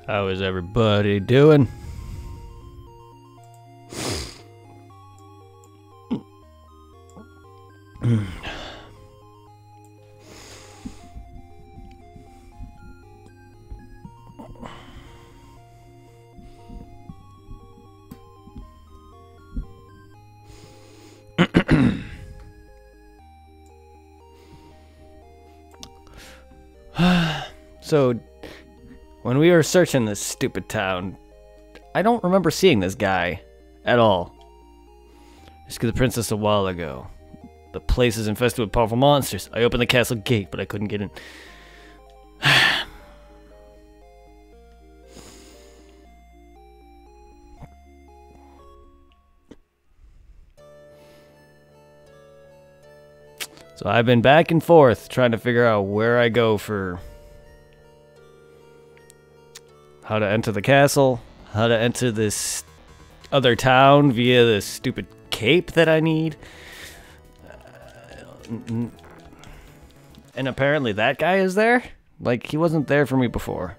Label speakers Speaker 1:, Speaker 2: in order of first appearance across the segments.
Speaker 1: How is everybody doing? So, when we were searching this stupid town, I don't remember seeing this guy at all. Rescued the princess a while ago. The place is infested with powerful monsters. I opened the castle gate, but I couldn't get in. So I've been back and forth trying to figure out where I go for how to enter the castle, how to enter this other town via this stupid cape that I need. And apparently that guy is there? Like, he wasn't there for me before.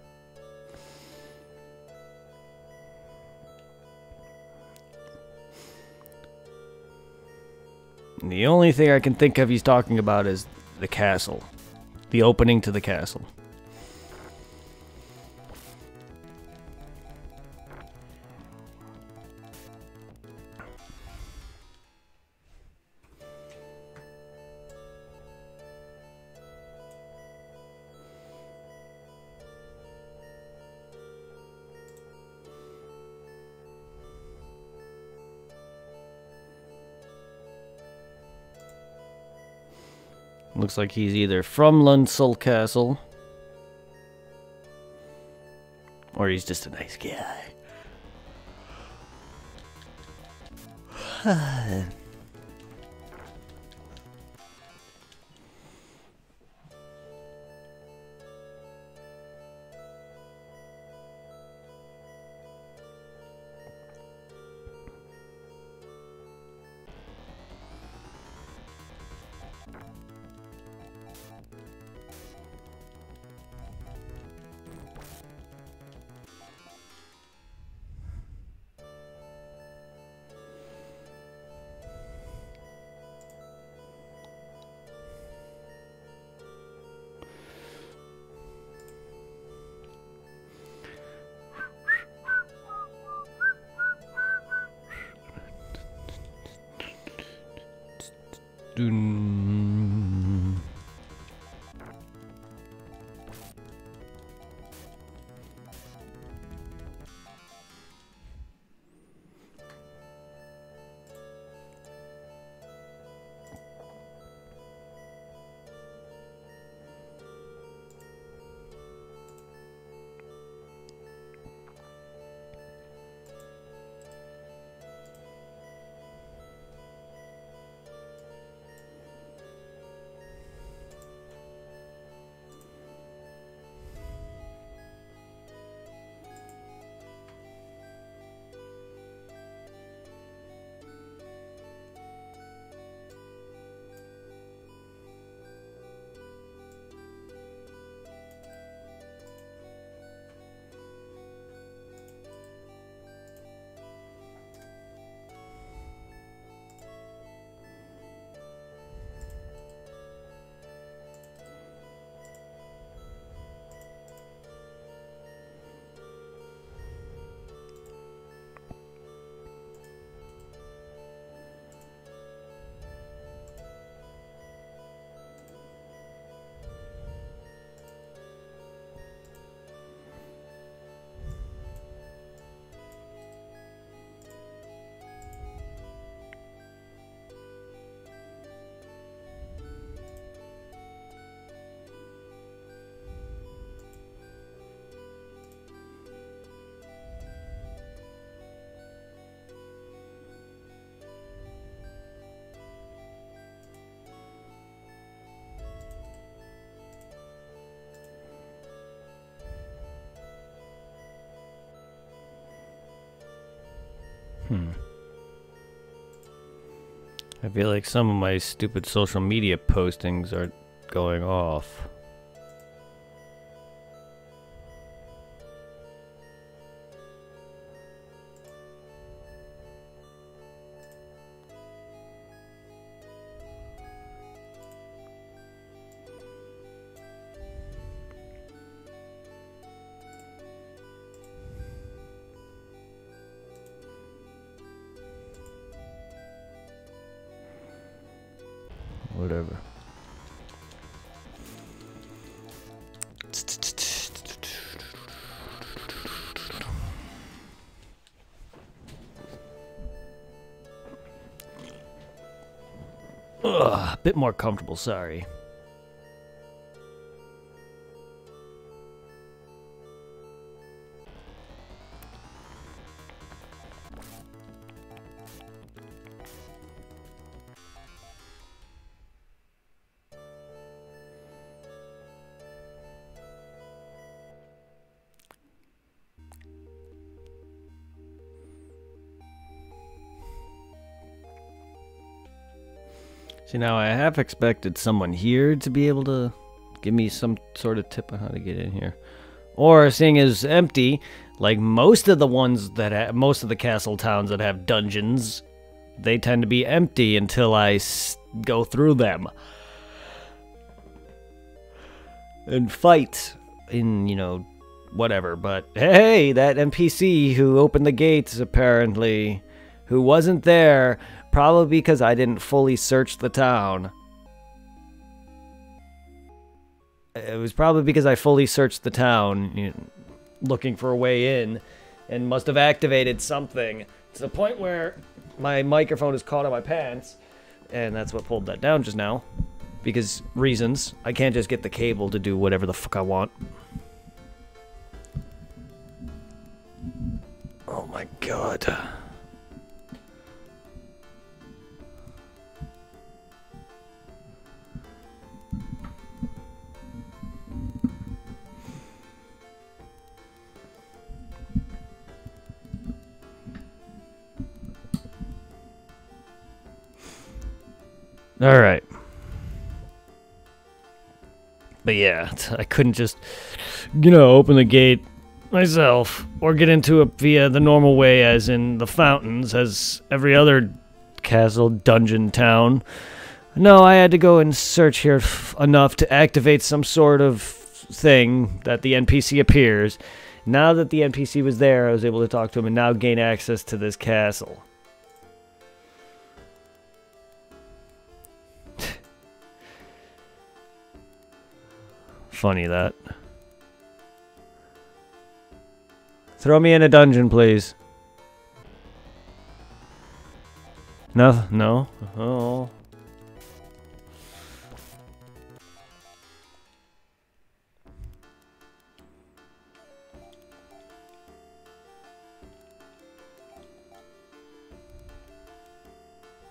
Speaker 1: And the only thing I can think of he's talking about is the castle. The opening to the castle. Looks like he's either from Lunsul Castle, or he's just a nice guy. Dun. I feel like some of my stupid social media postings are going off. Whatever. Ugh, a bit more comfortable, sorry. See, now I have expected someone here to be able to give me some sort of tip on how to get in here. Or, seeing as empty, like most of the ones that most of the castle towns that have dungeons, they tend to be empty until I go through them. And fight in, you know, whatever. But, hey, that NPC who opened the gates, apparently, who wasn't there... Probably because I didn't fully search the town. It was probably because I fully searched the town, you know, looking for a way in, and must have activated something to the point where my microphone is caught on my pants, and that's what pulled that down just now. Because reasons. I can't just get the cable to do whatever the fuck I want. Oh my god. Alright. But yeah, I couldn't just, you know, open the gate myself or get into it via the normal way as in the fountains as every other castle, dungeon, town. No, I had to go and search here enough to activate some sort of thing that the NPC appears. Now that the NPC was there, I was able to talk to him and now gain access to this castle. Funny that. Throw me in a dungeon, please. No, no. Oh.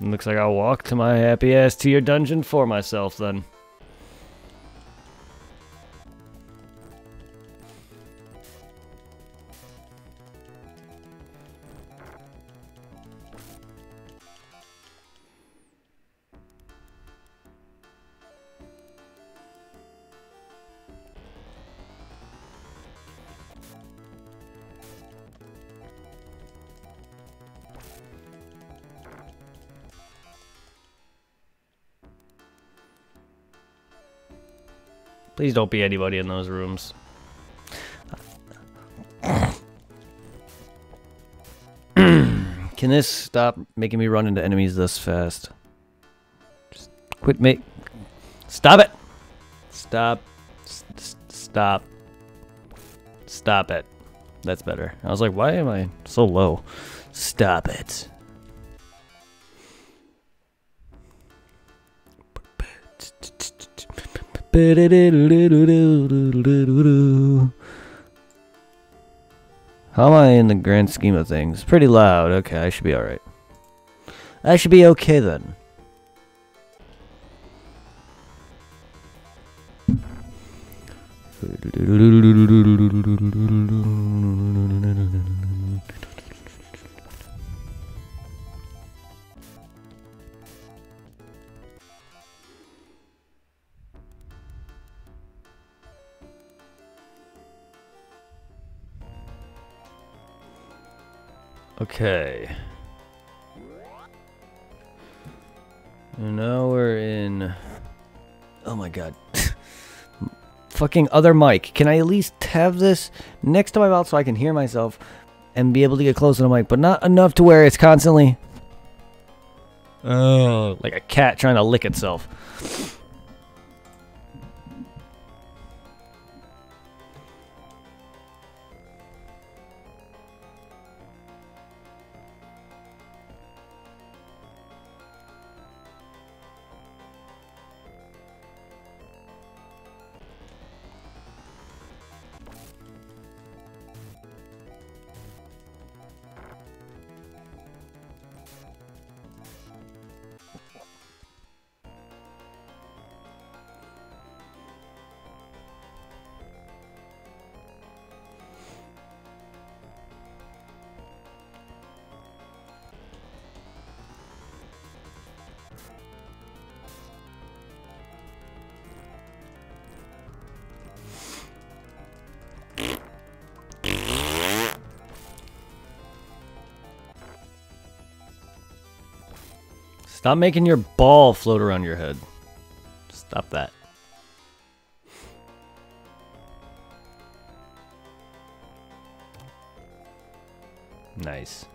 Speaker 1: Looks like I'll walk to my happy ass to your dungeon for myself then. Please don't be anybody in those rooms. Can this stop making me run into enemies this fast? Just quit Stop it! Stop. Stop. Stop it. That's better. I was like, why am I so low? Stop it. How am I in the grand scheme of things? Pretty loud. Okay, I should be alright. I should be okay then. Okay. And now we're in... Oh my god. Fucking other mic. Can I at least have this next to my mouth so I can hear myself and be able to get close to the mic, but not enough to where it's constantly... Oh, like a cat trying to lick itself. Stop making your ball float around your head. Stop that. Nice.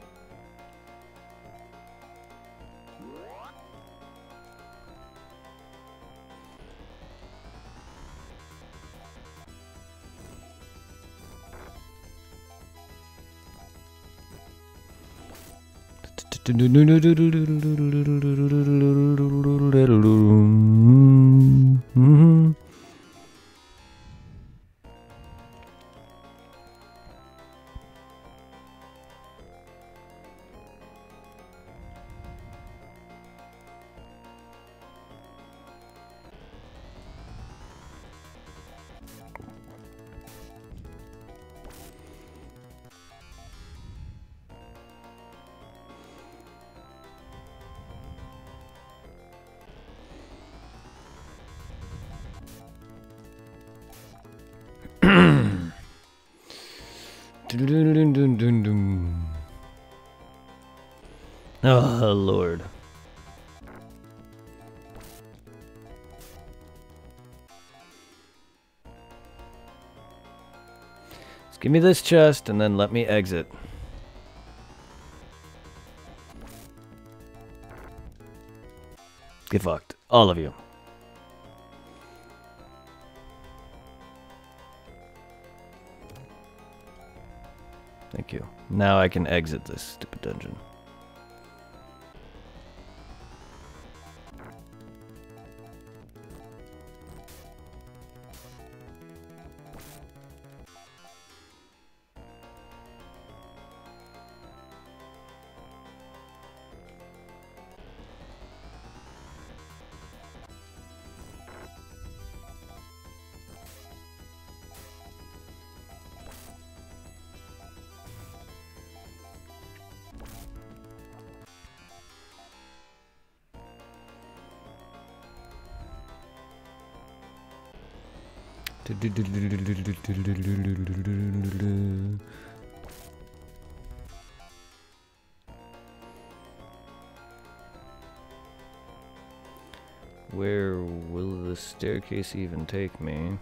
Speaker 1: Oh, Lord. Just give me this chest and then let me exit. Get fucked. All of you. Thank you. Now I can exit this stupid dungeon. Where will the staircase even take me?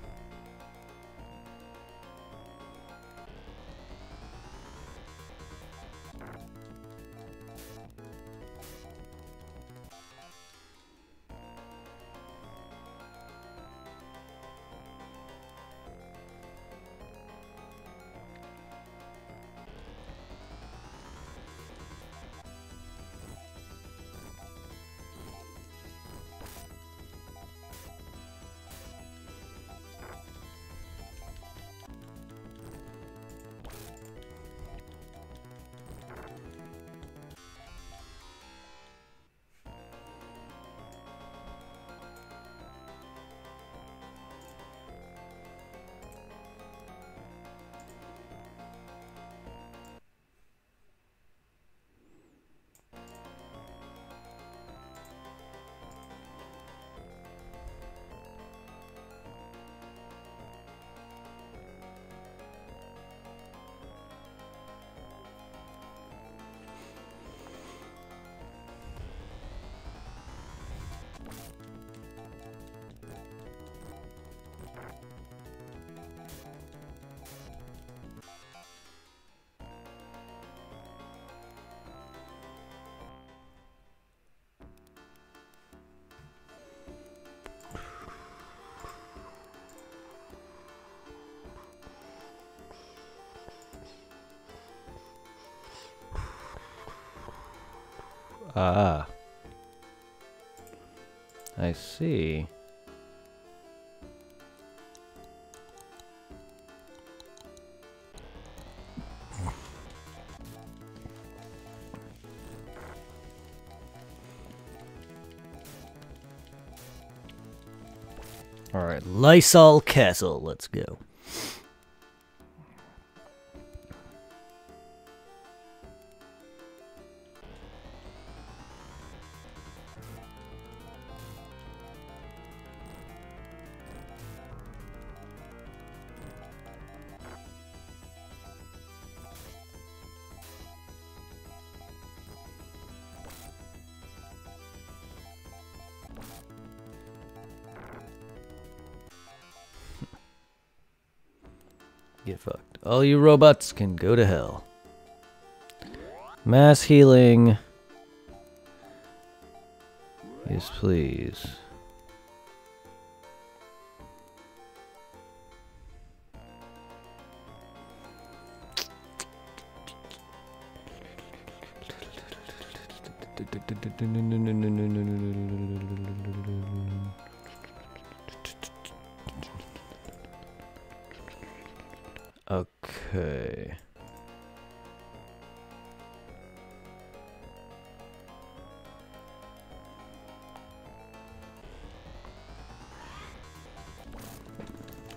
Speaker 1: Ah. I see. Alright, Lysol Castle, let's go. Get fucked. All you robots can go to hell. Mass healing. Yes, please. Okay.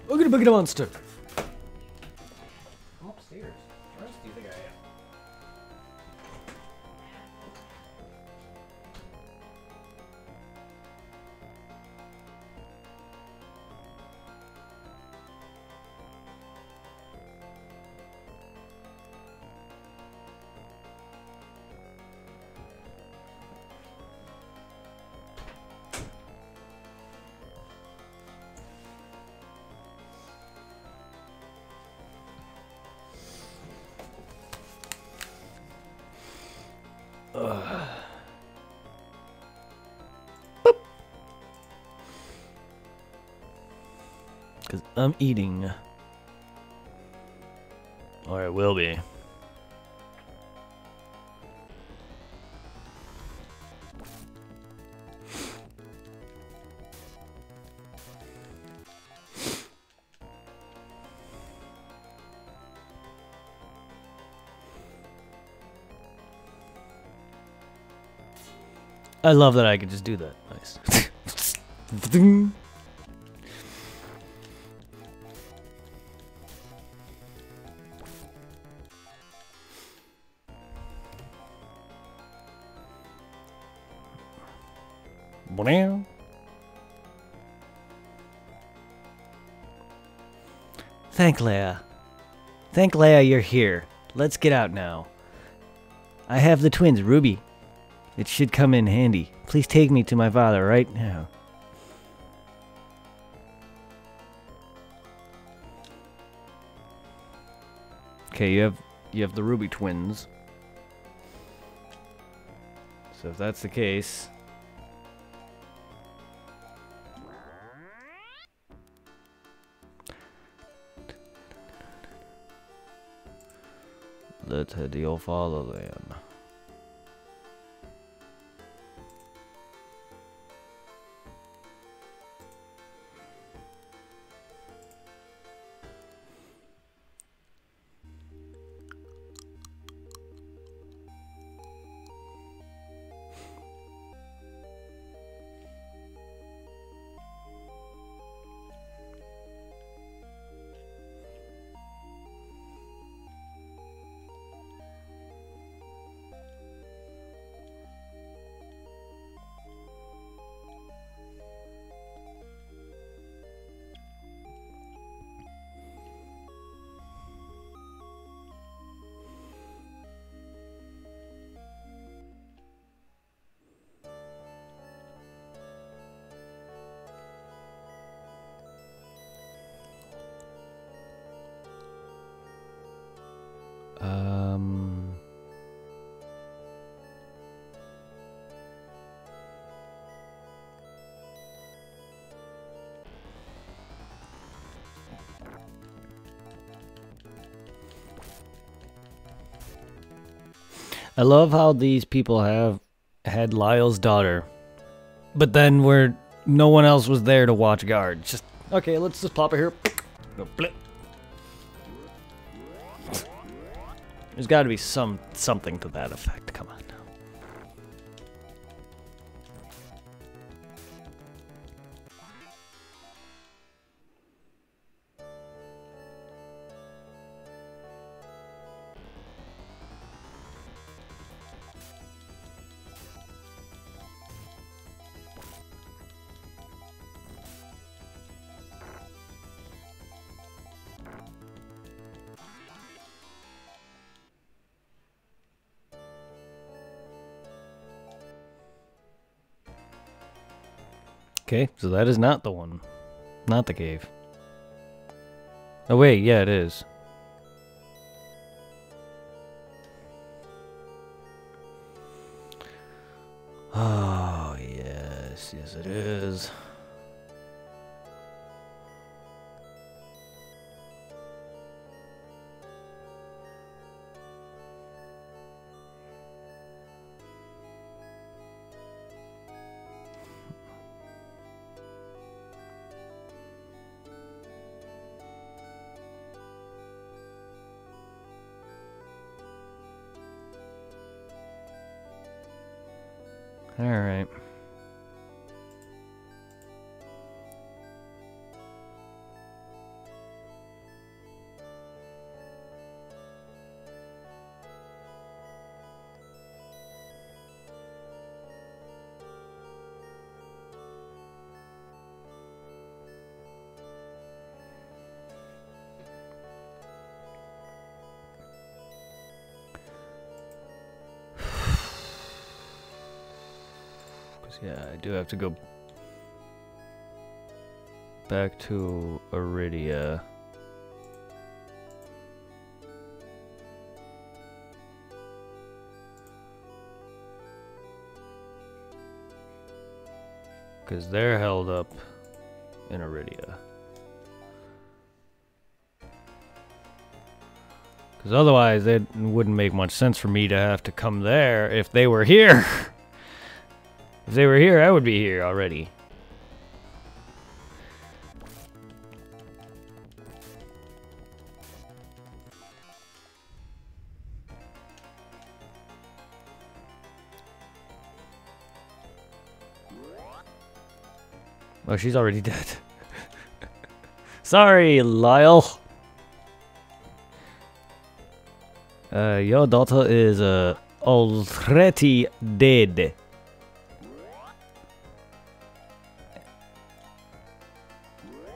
Speaker 1: I'm gonna bug a monster. I'm upstairs. Where else do you think I am? Because I'm eating. Or it will be. I love that I can just do that. Nice. Thank Leia. Thank Leia you're here. Let's get out now. I have the twins, Ruby. It should come in handy. Please take me to my father right now. Okay, you have the Ruby twins. So if that's the case, let's head to your fatherland. I love how these people have had Lyle's daughter. But then no one else was there to watch guard. Just, okay, let's just pop it here. Go blip. There's got to be something to that effect. Come on now. Okay, so that is not the one. Not the cave. Oh wait, yeah it is. Oh, yes, yes it is. All right. Yeah, I do have to go back to Iridia. Because they're held up in Iridia. Because otherwise it wouldn't make much sense for me to have to come there if they were here. If they were here, I would be here already. Oh, she's already dead. Sorry, Lyle. Your daughter is already dead.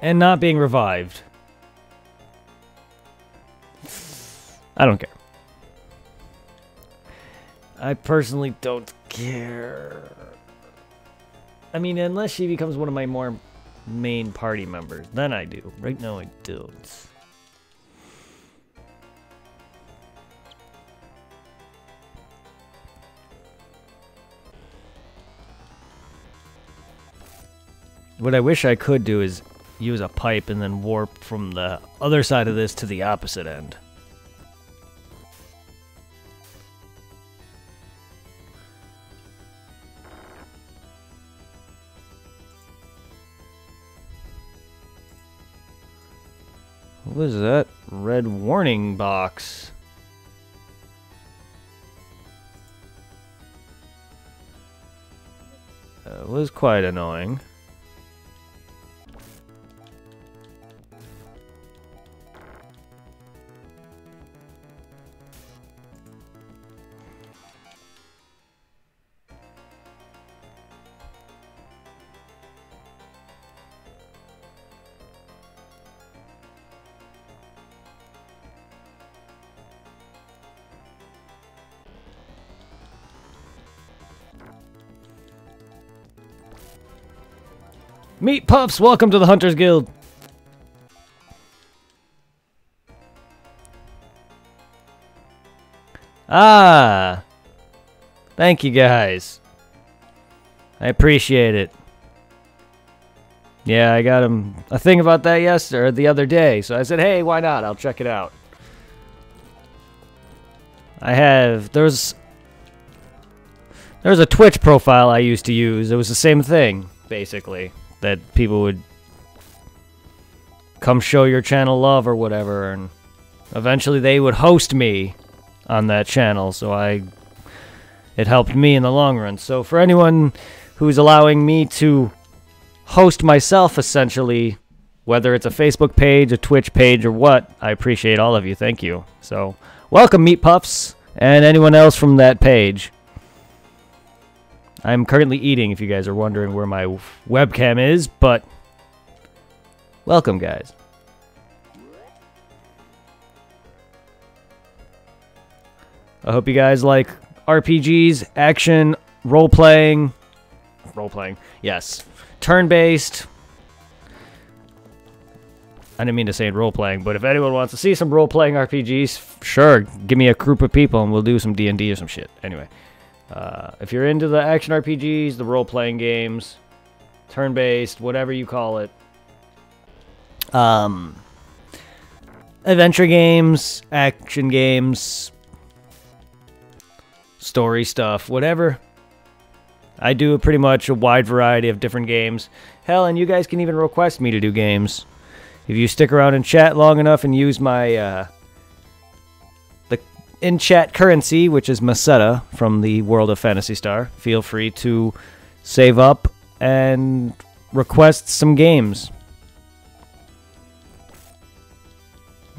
Speaker 1: And not being revived. I don't care. I personally don't care. I mean, unless she becomes one of my more main party members, then I do. Right now I don't. What I wish I could do is use a pipe and then warp from the other side of this to the opposite end. What was that red warning box? That was quite annoying. Meat Pups, welcome to the Hunters Guild. Ah, thank you guys. I appreciate it. Yeah, I got him a thing about that yesterday or the other day, so I said, hey, why not? I'll check it out. There's There was a Twitch profile I used to use. It was the same thing, basically. That people would come show your channel love or whatever, and eventually they would host me on that channel, so it helped me in the long run. So for anyone who's allowing me to host myself, essentially, whether it's a Facebook page, a Twitch page, or what, I appreciate all of you. Thank you. So welcome, Meat Puffs, and anyone else from that page. I'm currently eating, if you guys are wondering where my webcam is, but welcome, guys. I hope you guys like RPGs, action, role-playing, yes, turn-based. I didn't mean to say role-playing, but if anyone wants to see some role-playing RPGs, sure, give me a group of people and we'll do some D&D or some shit. Anyway. If you're into the action RPGs, the role-playing games, turn-based, whatever you call it, adventure games, action games, story stuff, whatever. I do pretty much a wide variety of different games. Hell, and you guys can even request me to do games. If you stick around and chat long enough and use my, in-chat currency, which is Masetta from the world of Phantasy Star, feel free to save up and request some games.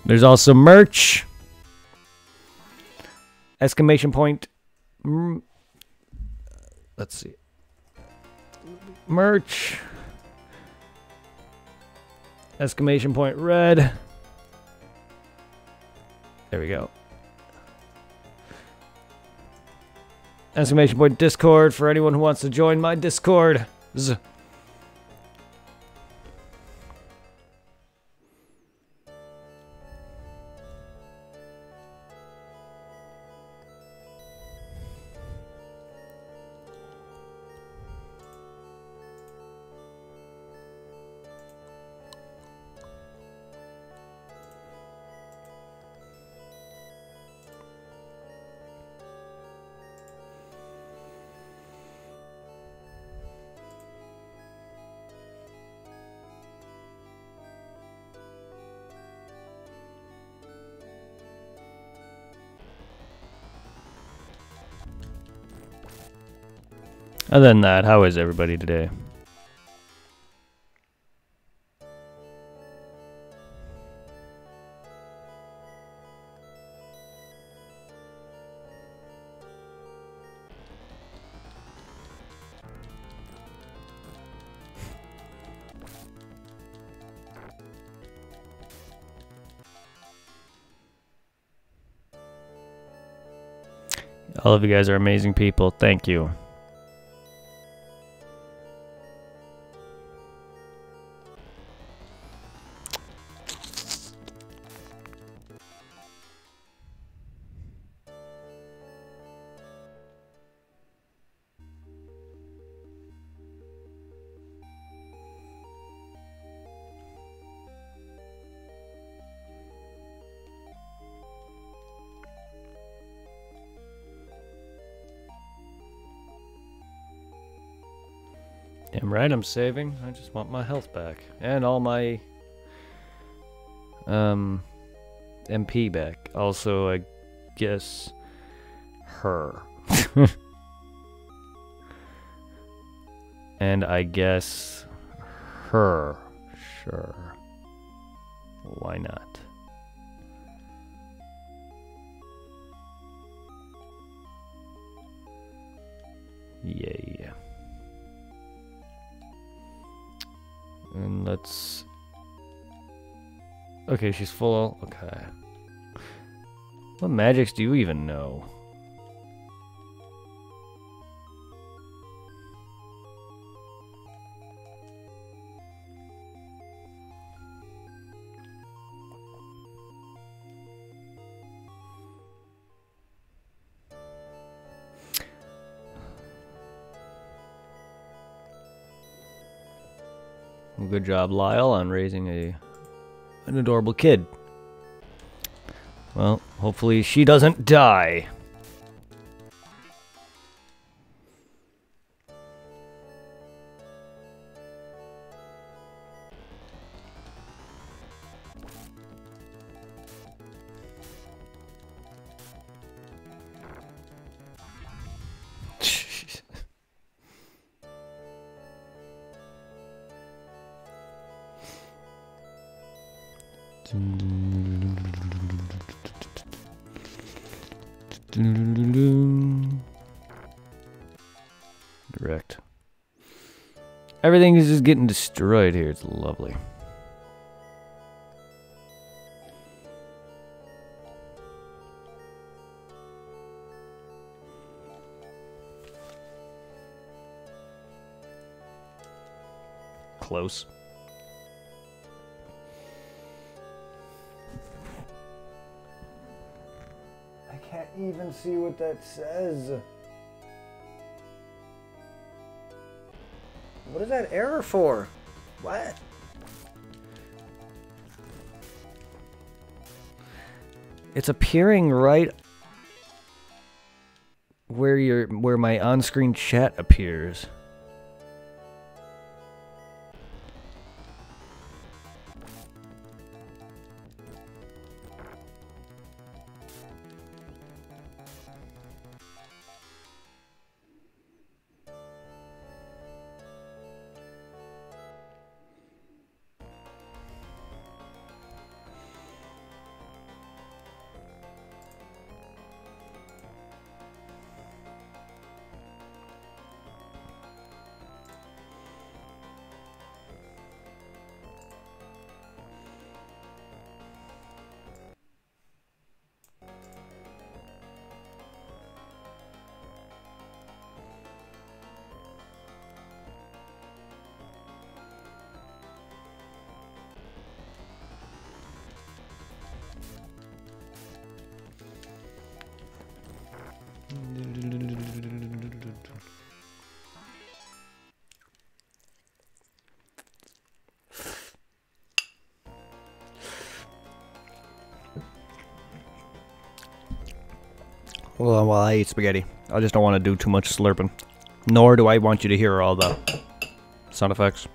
Speaker 1: There's also merch. Exclamation point. Let's see. Merch. Exclamation point red. There we go. Exclamation point Discord for anyone who wants to join my Discord. Other than that, how is everybody today? All of you guys are amazing people. Thank you. Damn right I'm saving. I just want my health back. And all my MP back. Also, I guess her. And I guess her. Sure. Why not? Yeah. And let's... Okay, she's full. Okay. What magics do you even know? Good job, Lyle, on raising an adorable kid. Well, hopefully she doesn't die. Direct. Everything is just getting destroyed here. It's lovely. Close. I can't even see what that says. What is that error for? What? It's appearing right where my on-screen chat appears. Well, while I eat spaghetti, I just don't want to do too much slurping. Nor do I want you to hear all the sound effects.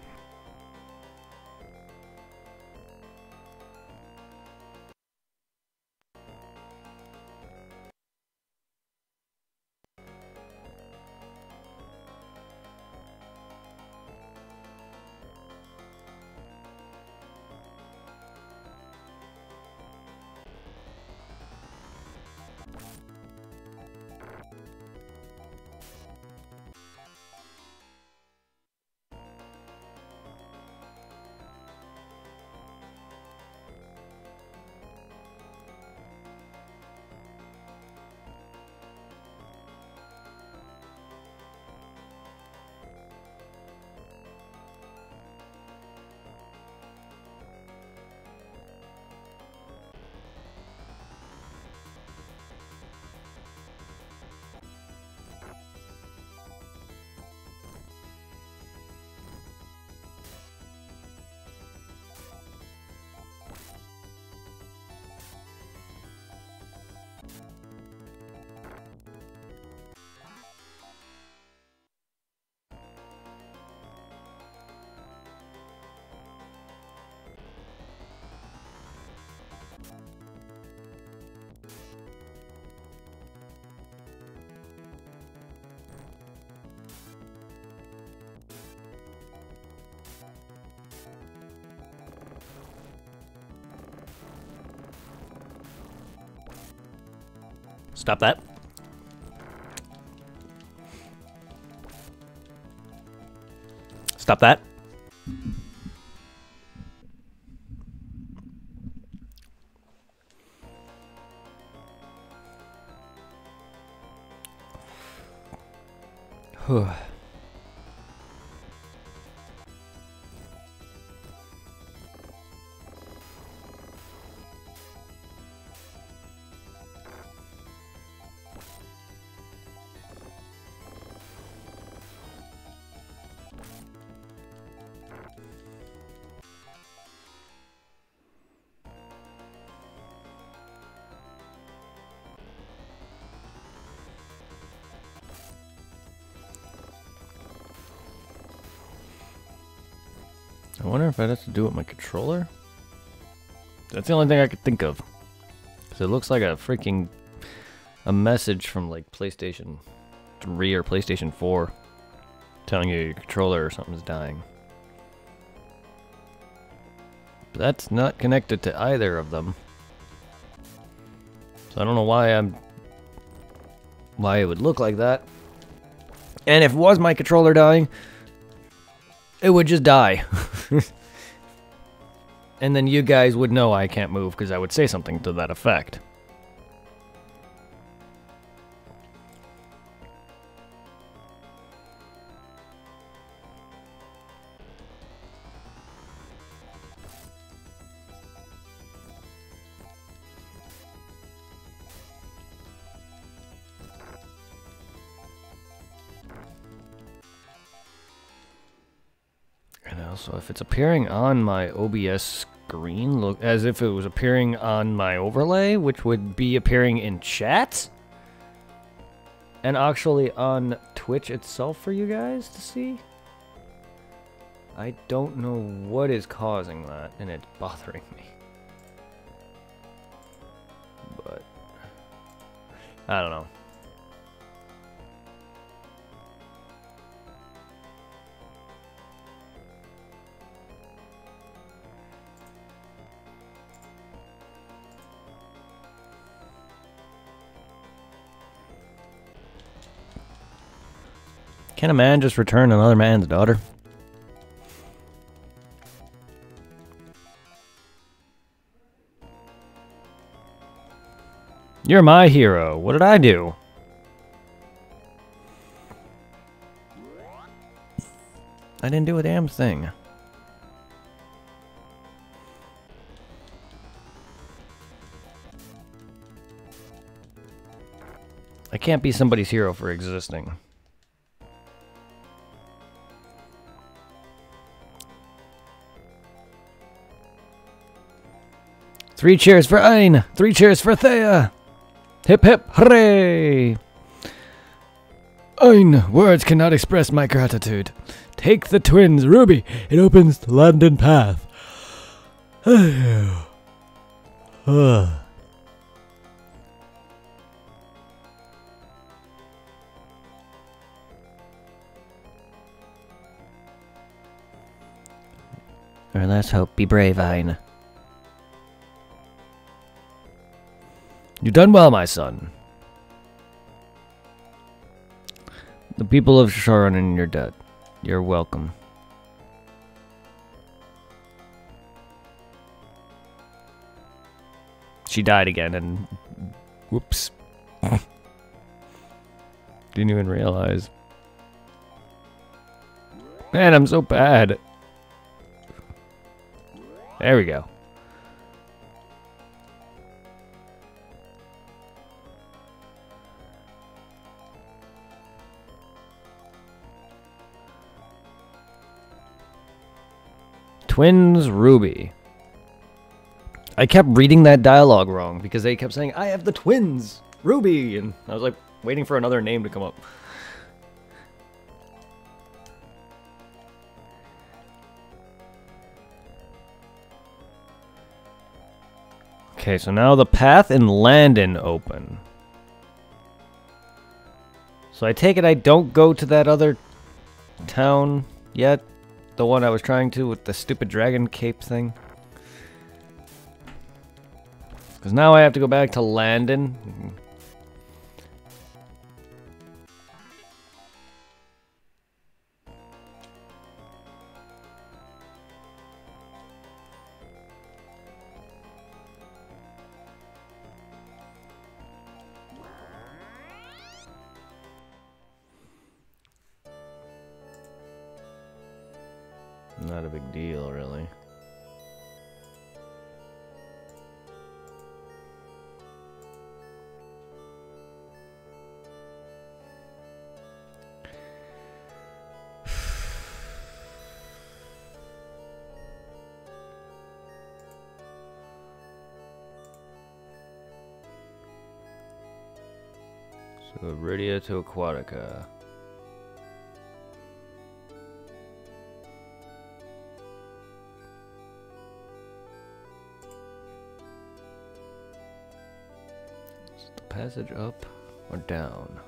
Speaker 1: Stop that. Stop that. I wonder if that has to do with my controller? That's the only thing I could think of. Because it looks like a message from like PlayStation 3 or PlayStation 4 telling you your controller or something's dying. That's not connected to either of them. So I don't know why it would look like that. And if it was my controller dying, it would just die. And then you guys would know I can't move because I would say something to that effect. So if it's appearing on my OBS screen, look as if it was appearing on my overlay, which would be appearing in chat, and actually on Twitch itself for you guys to see. I don't know what is causing that, and it's bothering me. But I don't know. Can a man just return another man's daughter? You're my hero. What did I do? I didn't do a damn thing. I can't be somebody's hero for existing. Three cheers for Ein! Three cheers for Thea! Hip hip hooray! Ein, words cannot express my gratitude. Take the twins, Ruby. It opens the London path. Or let's hope. Be brave, Ein. You've done well, my son. The people of Sharon in your debt. You're welcome. She died again and... Whoops. Didn't even realize. Man, I'm so bad. There we go. Twins Ruby. I kept reading that dialogue wrong because they kept saying, I have the twins, Ruby, and I was like waiting for another name to come up. Okay, so now the path in Landon open. So I take it I don't go to that other town yet? The one I was trying to with the stupid dragon cape thing? Because now I have to go back to Landon. Not a big deal, really. So, Iridia to Aquatica. Passage up or down?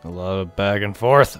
Speaker 1: A lot of back and forth.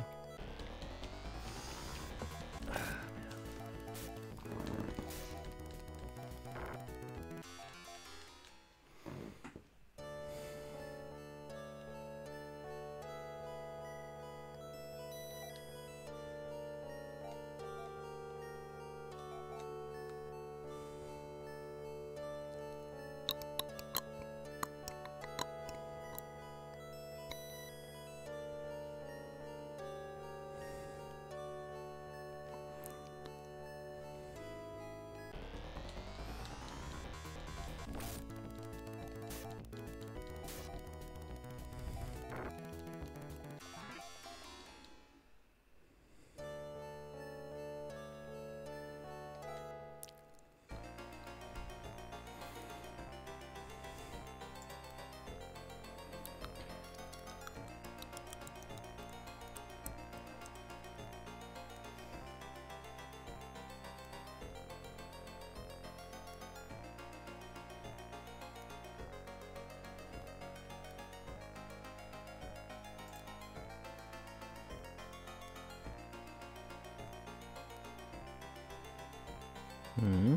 Speaker 1: Hmm.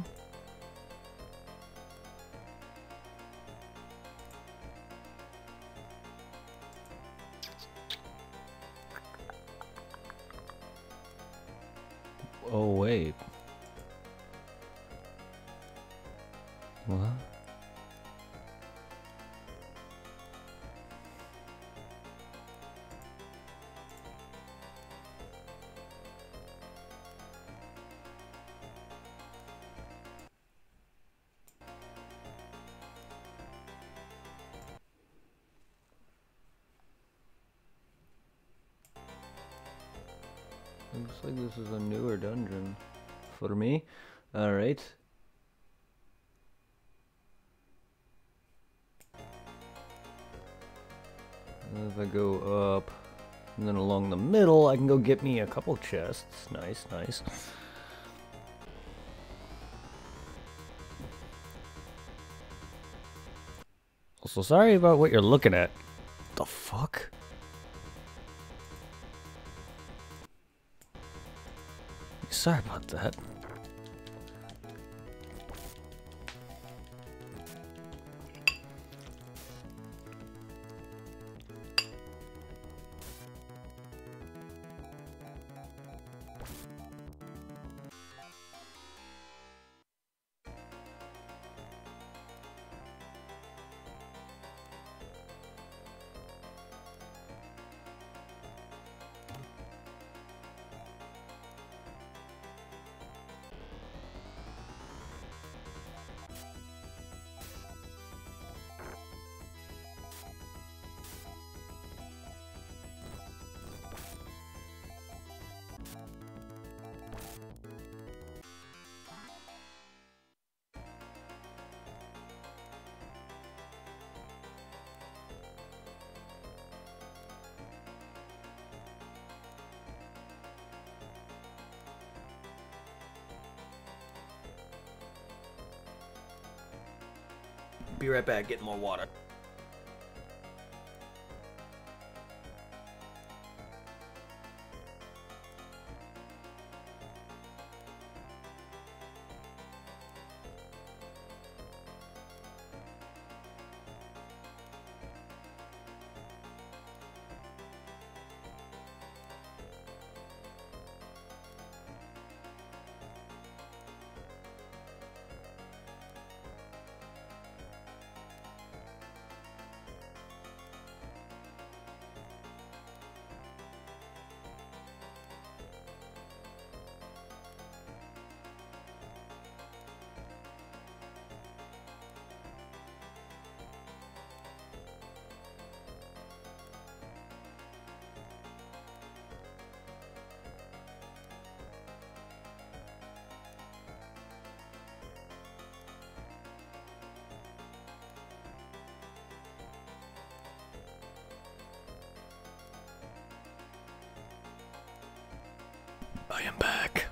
Speaker 1: Oh, wait. What? Looks like this is a newer dungeon for me. Alright. If I go up and then along the middle, I can go get me a couple chests. Nice, nice. Also, sorry about what you're looking at. The fuck? Sorry about that. Be right back, getting more water. I am back.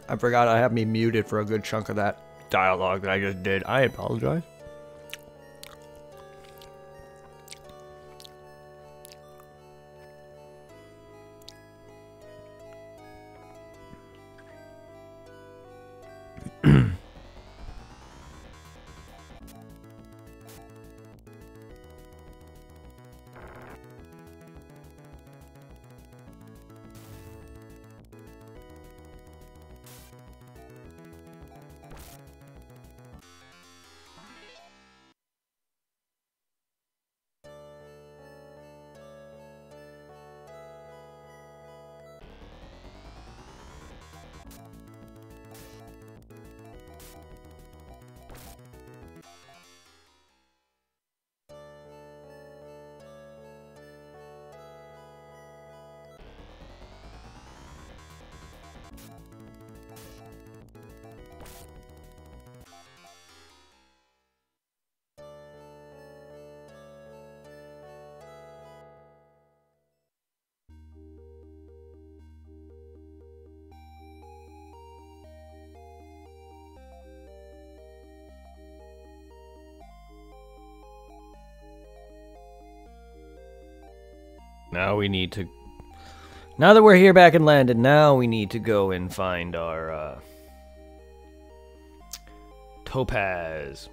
Speaker 2: I forgot I have me muted for a good chunk of that dialogue that I just did. I apologize.
Speaker 1: Now we need to... Now that we're here back in Landon, now we need to go and find our, Topaz.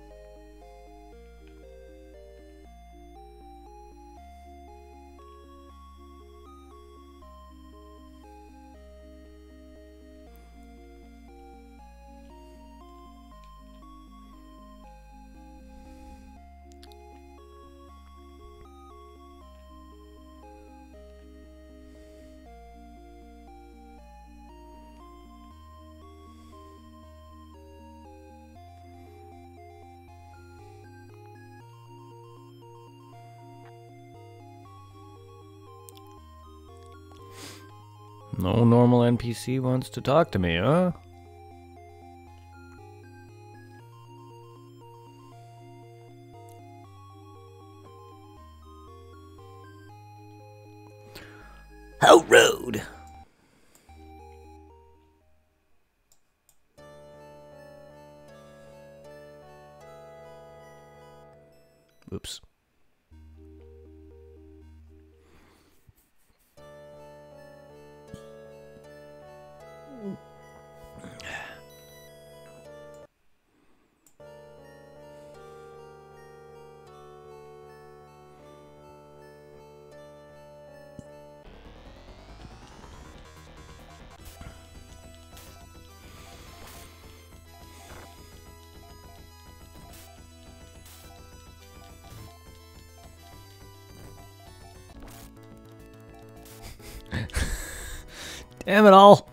Speaker 1: No normal NPC wants to talk to me, huh? How rude! Oops. Damn it all.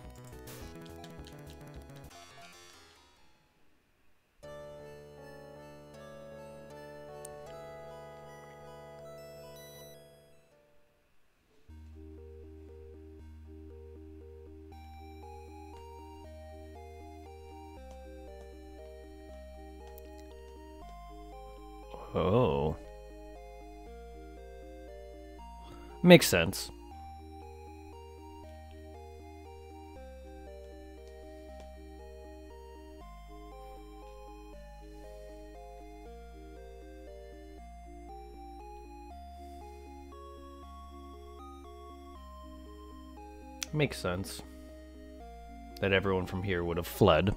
Speaker 1: Oh. Makes sense. Makes sense that everyone from here would have fled.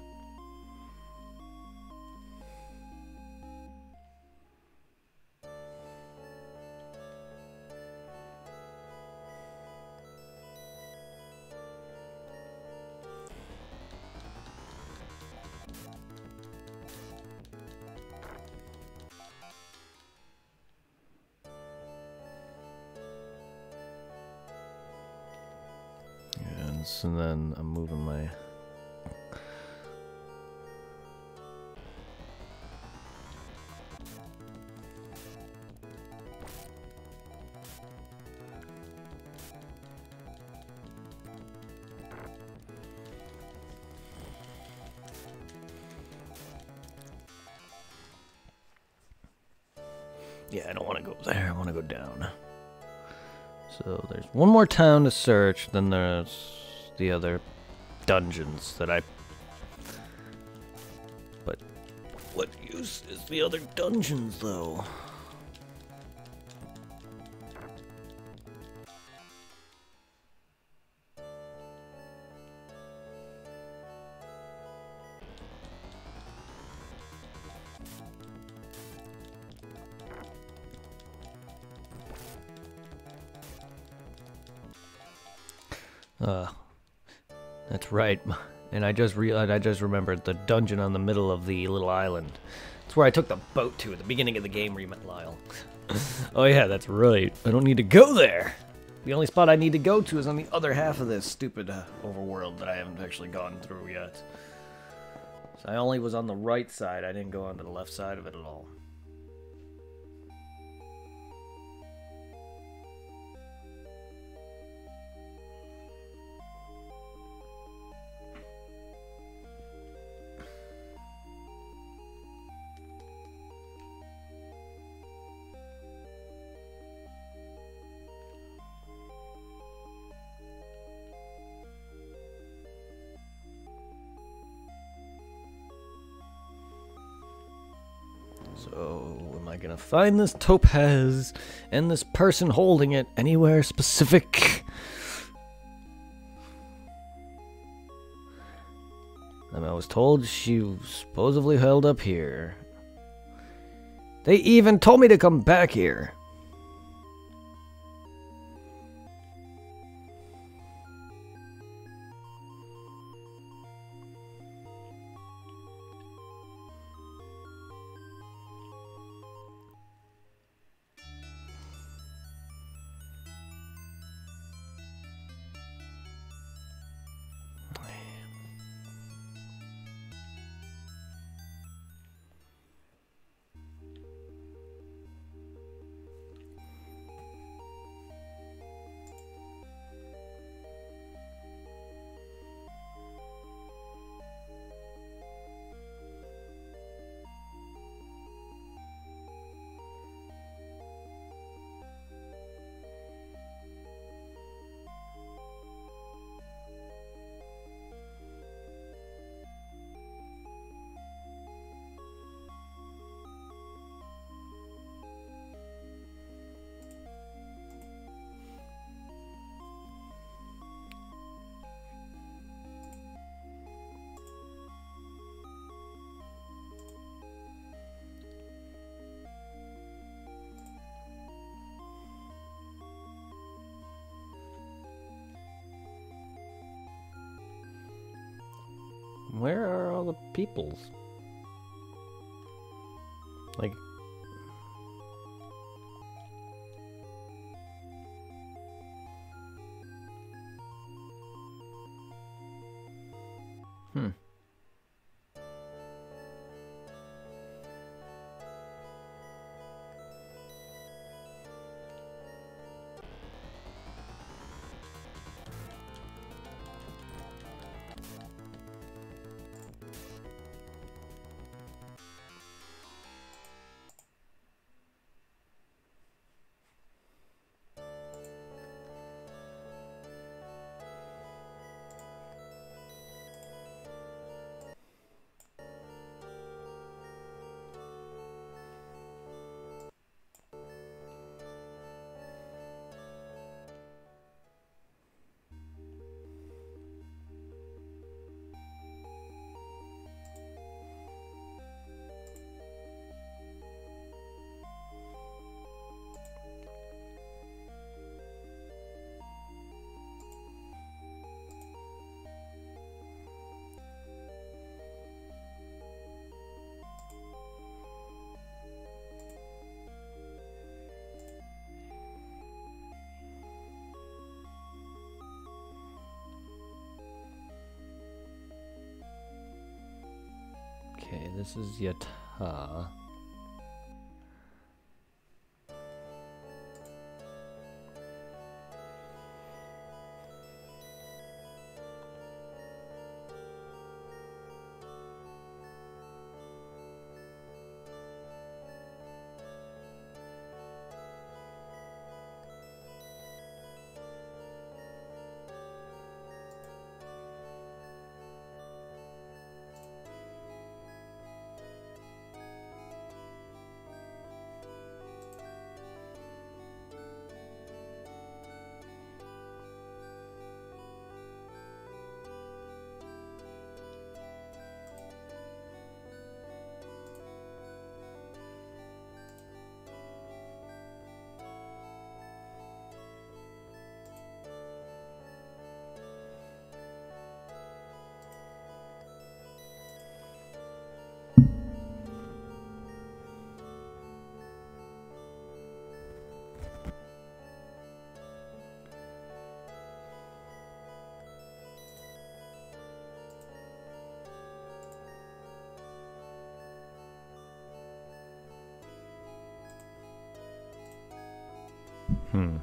Speaker 1: And then I'm moving my... Yeah, I don't want to go there. I want to go down. So there's one more town to search, then there's the other dungeons that I But what use is the other dungeons, though? That's right. And I just realized, I just remembered the dungeon on the middle of the little island. It's where I took the boat to at the beginning of the game, Lyle. Oh yeah, that's right. I don't need to go there. The only spot I need to go to is on the other half of this stupid overworld that I haven't actually gone through yet. So I only was on the right side. I didn't go onto the left side of it at all. So, am I gonna find this topaz and this person holding it anywhere specific? I mean, I was told she was supposedly held up here. They even told me to come back here. Where are all the peoples? Like... Okay, this is Yata. Hmm.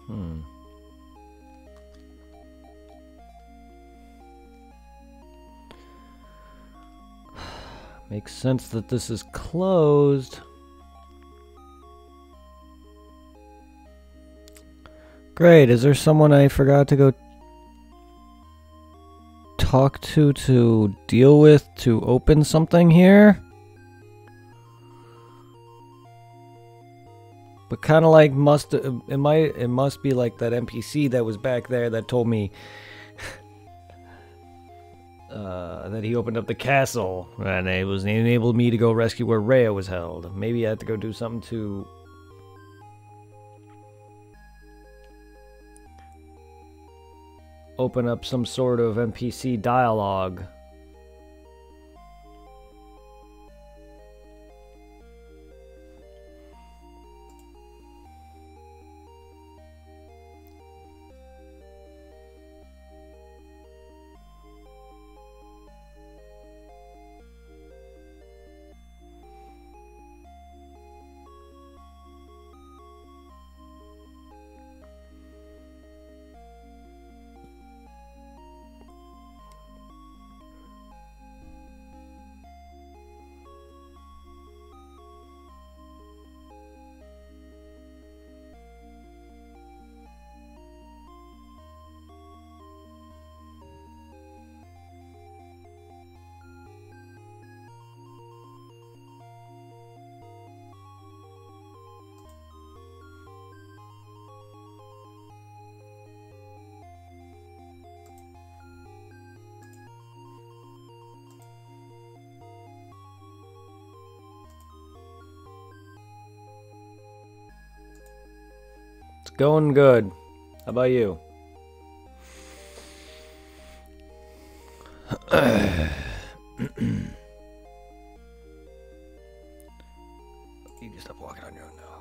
Speaker 1: Hmm. Makes sense that this is closed. Great. Is there someone I forgot to go talk to deal with to open something here? But kind of like it must be like that NPC that was back there that told me that he opened up the castle and it was enabled me to go rescue where Rhea was held. Maybe I had to go do something to open up some sort of NPC dialogue. It's going good. How about you? You can stop walking on your own now.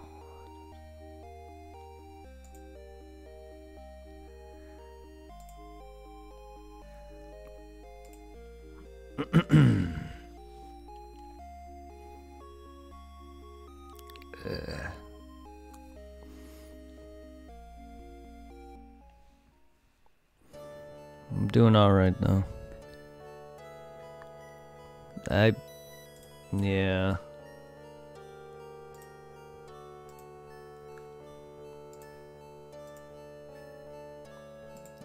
Speaker 1: I'm doing alright though. Yeah.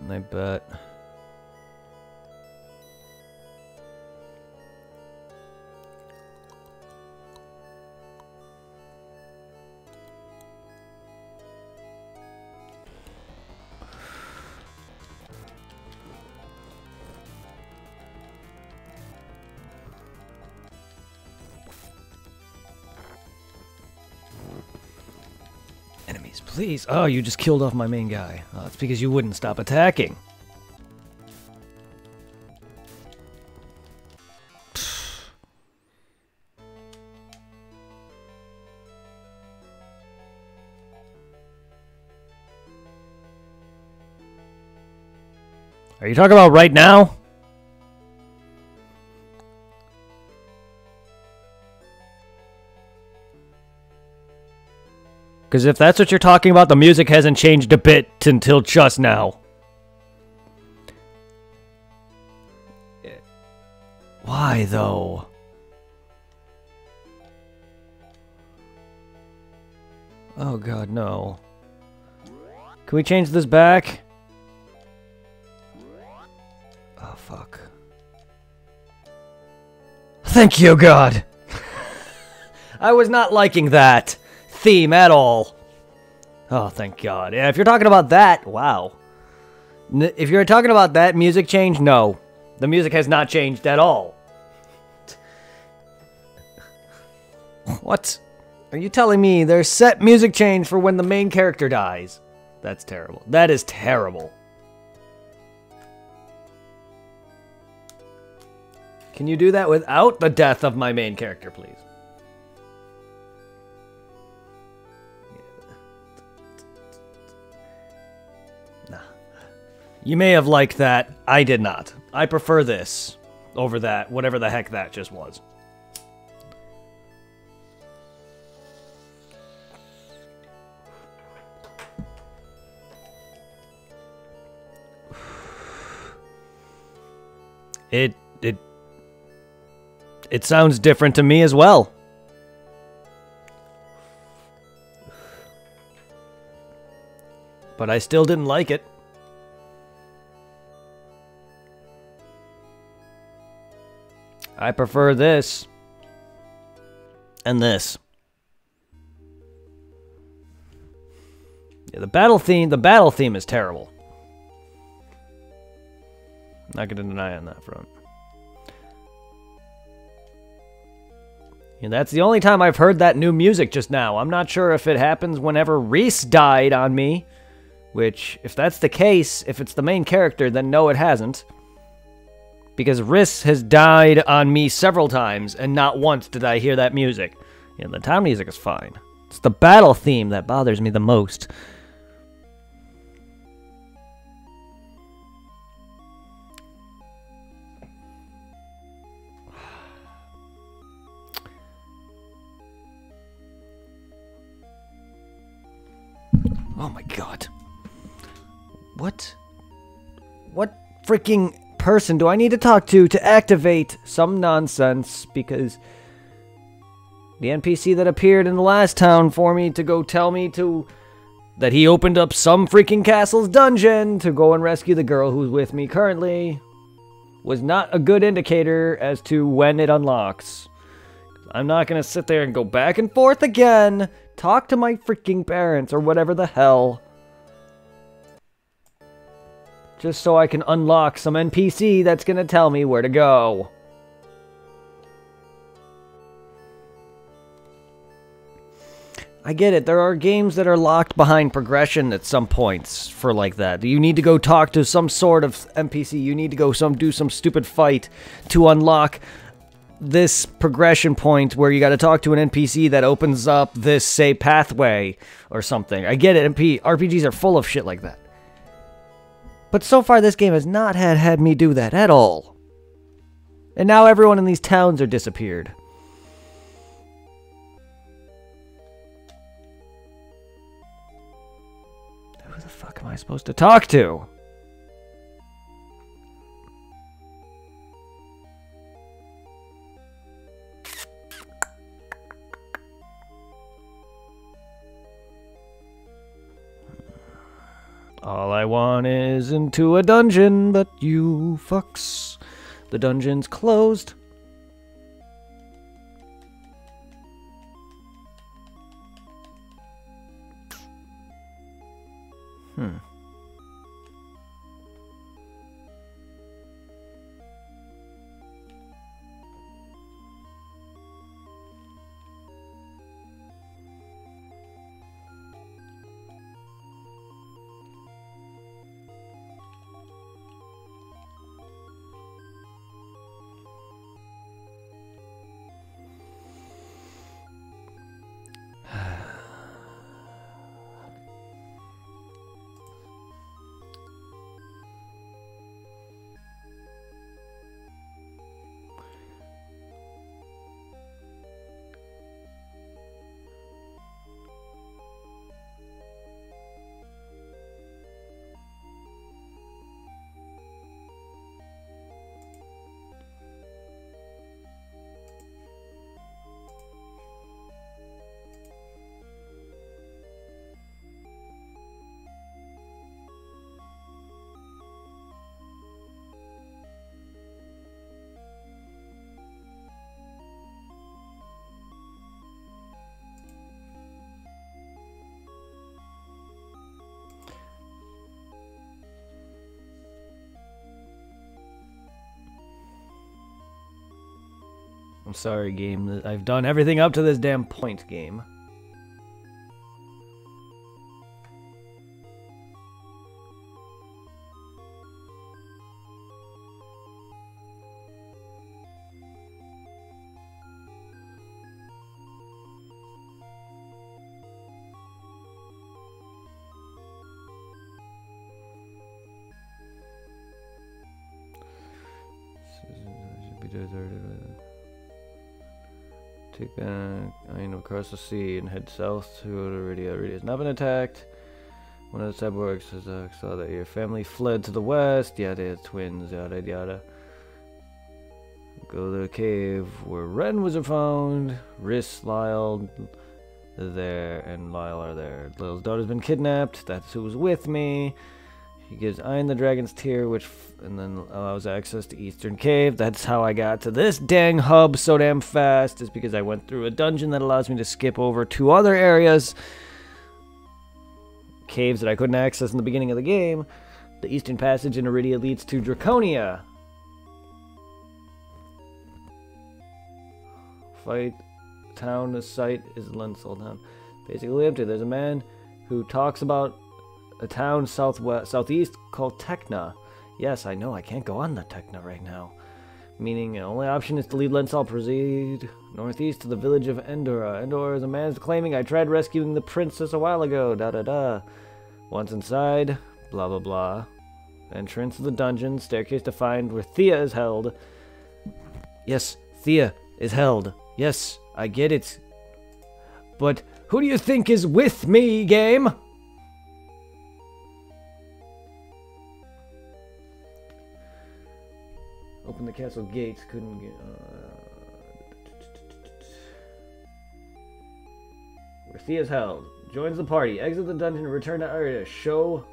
Speaker 1: I bet. Enemies, please. Oh, you just killed off my main guy. Oh, it's because you wouldn't stop attacking. Are you talking about right now? Because if that's what you're talking about, the music hasn't changed a bit until just now. Why, though? Oh, God, no. Can we change this back? Oh, fuck. Thank you, God! I was not liking that theme at all. Oh, thank God. Yeah, if you're talking about that, wow. If you're talking about that music change, no. The music has not changed at all. What? Are you telling me there's set music change for when the main character dies? That's terrible. That is terrible. Can you do that without the death of my main character, please? Nah. You may have liked that. I did not. I prefer this over that, whatever the heck that just was. It sounds different to me as well. But I still didn't like it. I prefer this. And this. Yeah, the battle theme is terrible. Not gonna deny on that front. And that's the only time I've heard that new music just now. I'm not sure if it happens whenever Reese died on me. Which, if that's the case, if it's the main character, then no, it hasn't. Because Reese has died on me several times, and not once did I hear that music. Yeah, the town music is fine. It's the battle theme that bothers me the most. Oh my God. What freaking person do I need to talk to activate some nonsense? Because the NPC that appeared in the last town for me to go tell me that he opened up some freaking castle's dungeon to go and rescue the girl who's with me currently was not a good indicator as to when it unlocks. I'm not gonna sit there and go back and forth again. Talk to my freaking parents or whatever the hell. Just so I can unlock some NPC that's gonna tell me where to go. I get it. There are games that are locked behind progression at some points for like that. You need to go talk to some sort of NPC. You need to go do some stupid fight to unlock this progression point where you got to talk to an NPC that opens up this, say, pathway or something. I get it. RPGs are full of shit like that. But so far, this game has not had me do that at all. And now everyone in these towns are disappeared. Who the fuck am I supposed to talk to? All I want is into a dungeon, but you fucks. The dungeon's closed. I'm sorry, game. I've done everything up to this damn point, game. Take across the sea and head south to Iridia. Iridia has not been attacked. One of the cyborgs saw that your family fled to the west. Yada, twins, yada yada. Go to the cave where Ren was found. Riss, Lyle, there, and Lyle are there. Lile's daughter's been kidnapped. That's who was with me. He gives Iron the Dragon's Tear, and then allows access to Eastern Cave. That's how I got to this dang hub so damn fast, is because I went through a dungeon that allows me to skip over 2 other areas. Caves that I couldn't access in the beginning of the game. The Eastern Passage in Iridia leads to Draconia. Fight town, the site is Lensol town. Basically empty. There's a man who talks about a town southeast called Tekna. Yes, I know, I can't go on the Tekna right now. Meaning, the only option is to leave Lensol, proceed northeast to the village of Endora. Endora is a man's claiming I tried rescuing the princess a while ago. Da-da-da. Once inside, blah blah blah. Entrance to the dungeon, staircase to find where Thea is held. Yes, Thea is held. Yes, I get it. But who do you think is with me, game? Open the castle gates, couldn't get... Where Thea's held. Joins the party, exit the dungeon, and return to Iridia. Show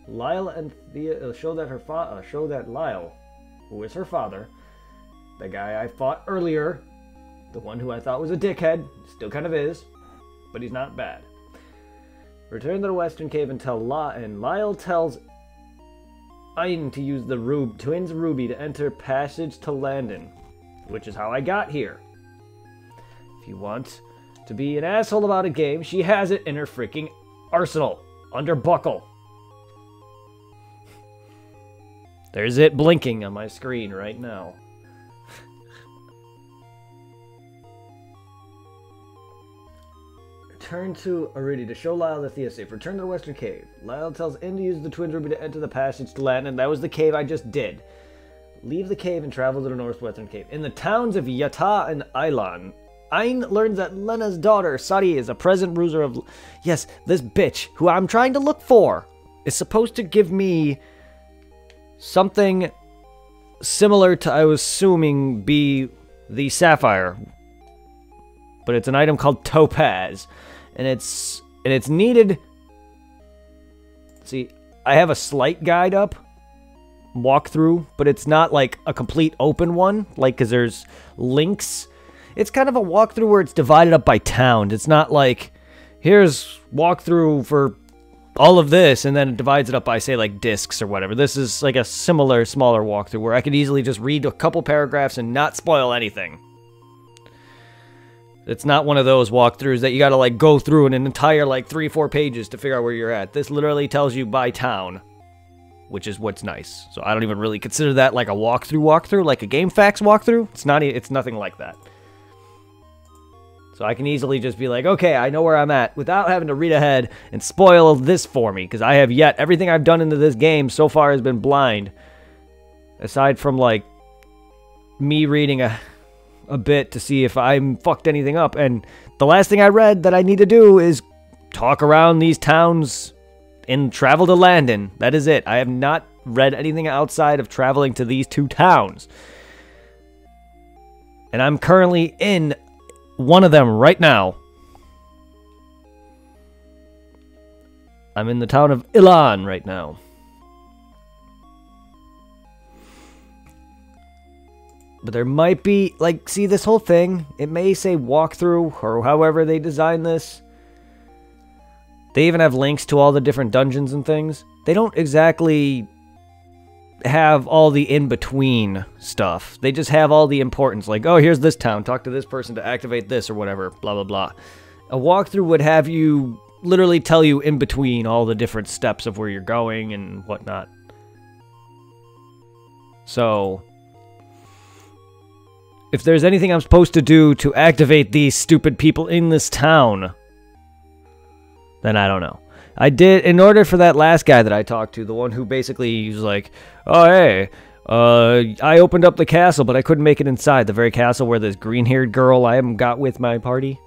Speaker 1: Lyle and Thea... show that Lyle, who is her father, the guy I fought earlier, the one who I thought was a dickhead, still kind of is, but he's not bad. Return to the Western Cave and Lyle tells Ein to use the twins ruby to enter passage to Landon, which is how I got here. If you want to be an asshole about a game, she has it in her freaking arsenal, under buckle. There's it blinking on my screen right now. Return to Iridia to show Lyle the Thea safe. Return to the Western Cave. Lyle tells Inn to use the twins ruby to enter the passage to Landon. That was the cave I just did. Leave the cave and travel to the Northwestern Cave. In the towns of Yata and Ilan, Ein learns that Lena's daughter, Sadi, is a present bruiser of... Yes, this bitch, who I'm trying to look for, is supposed to give me something similar to, I was assuming, be the Sapphire. But it's an item called Topaz. And it's needed... See, I have a slight guide up, walkthrough, but it's not like a complete open one, like, because there's links. It's kind of a walkthrough where it's divided up by town. It's not like, here's walkthrough for all of this, and then it divides it up by, say, like, discs or whatever. This is like a similar, smaller walkthrough where I could easily just read a couple paragraphs and not spoil anything. It's not one of those walkthroughs that you gotta, like, go through in an entire, like, 3-4 pages to figure out where you're at. This literally tells you by town, which is what's nice. So I don't even really consider that like a walkthrough, like a GameFAQs walkthrough. It's nothing like that. So I can easily just be like, okay, I know where I'm at, without having to read ahead and spoil this for me, because I have yet, everything I've done into this game so far has been blind. Aside from, like, me reading a bit to see if I fucked anything up, and the last thing I read that I need to do is talk around these towns and travel to Landon. That is it. I have not read anything outside of traveling to these 2 towns. And I'm currently in one of them right now. I'm in the town of Ilan right now. But there might be, like, see this whole thing? It may say walkthrough, or however they design this. They even have links to all the different dungeons and things. They don't exactly have all the in-between stuff. They just have all the importance, like, oh, here's this town, talk to this person to activate this or whatever, blah, blah, blah. A walkthrough would have you literally tell you in between all the different steps of where you're going and whatnot. So, if there's anything I'm supposed to do to activate these stupid people in this town, then I don't know. I did, in order for that last guy that I talked to, the one who basically was like, oh, hey, I opened up the castle, but I couldn't make it inside. The very castle where this green-haired girl I got with my party,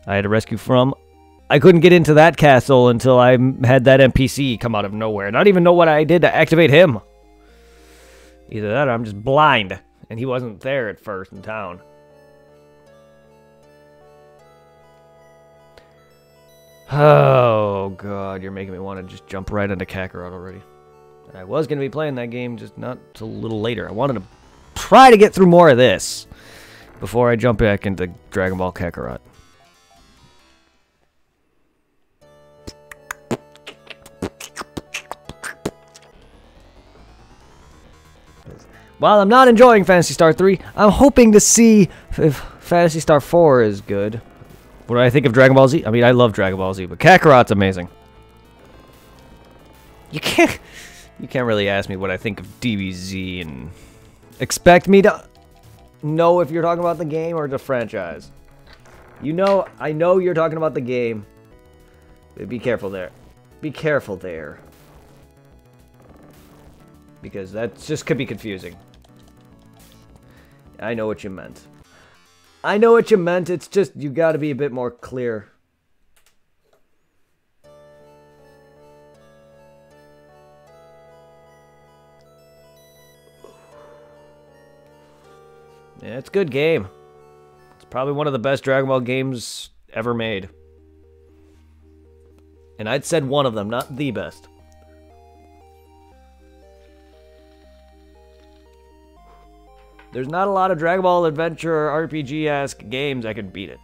Speaker 1: I had to rescue from. I couldn't get into that castle until I had that NPC come out of nowhere. Not even know what I did to activate him. Either that or I'm just blind, and he wasn't there at first in town. Oh, God, you're making me want to just jump right into Kakarot already. And I was going to be playing that game, just not till a little later. I wanted to try to get through more of this before I jump back into Dragon Ball Kakarot. While I'm not enjoying Phantasy Star 3, I'm hoping to see if Phantasy Star 4 is good. What do I think of Dragon Ball Z? I mean, I love Dragon Ball Z, but Kakarot's amazing. You can't really ask me what I think of DBZ and expect me to know if you're talking about the game or the franchise. You know, I know you're talking about the game. But be careful there. Be careful there. Because that just could be confusing. I know what you meant. I know what you meant, it's just, you gotta be a bit more clear. Yeah, it's a good game. It's probably one of the best Dragon Ball games ever made. And I'd said one of them, not the best. There's not a lot of Dragon Ball Adventure RPG-esque games that can beat it.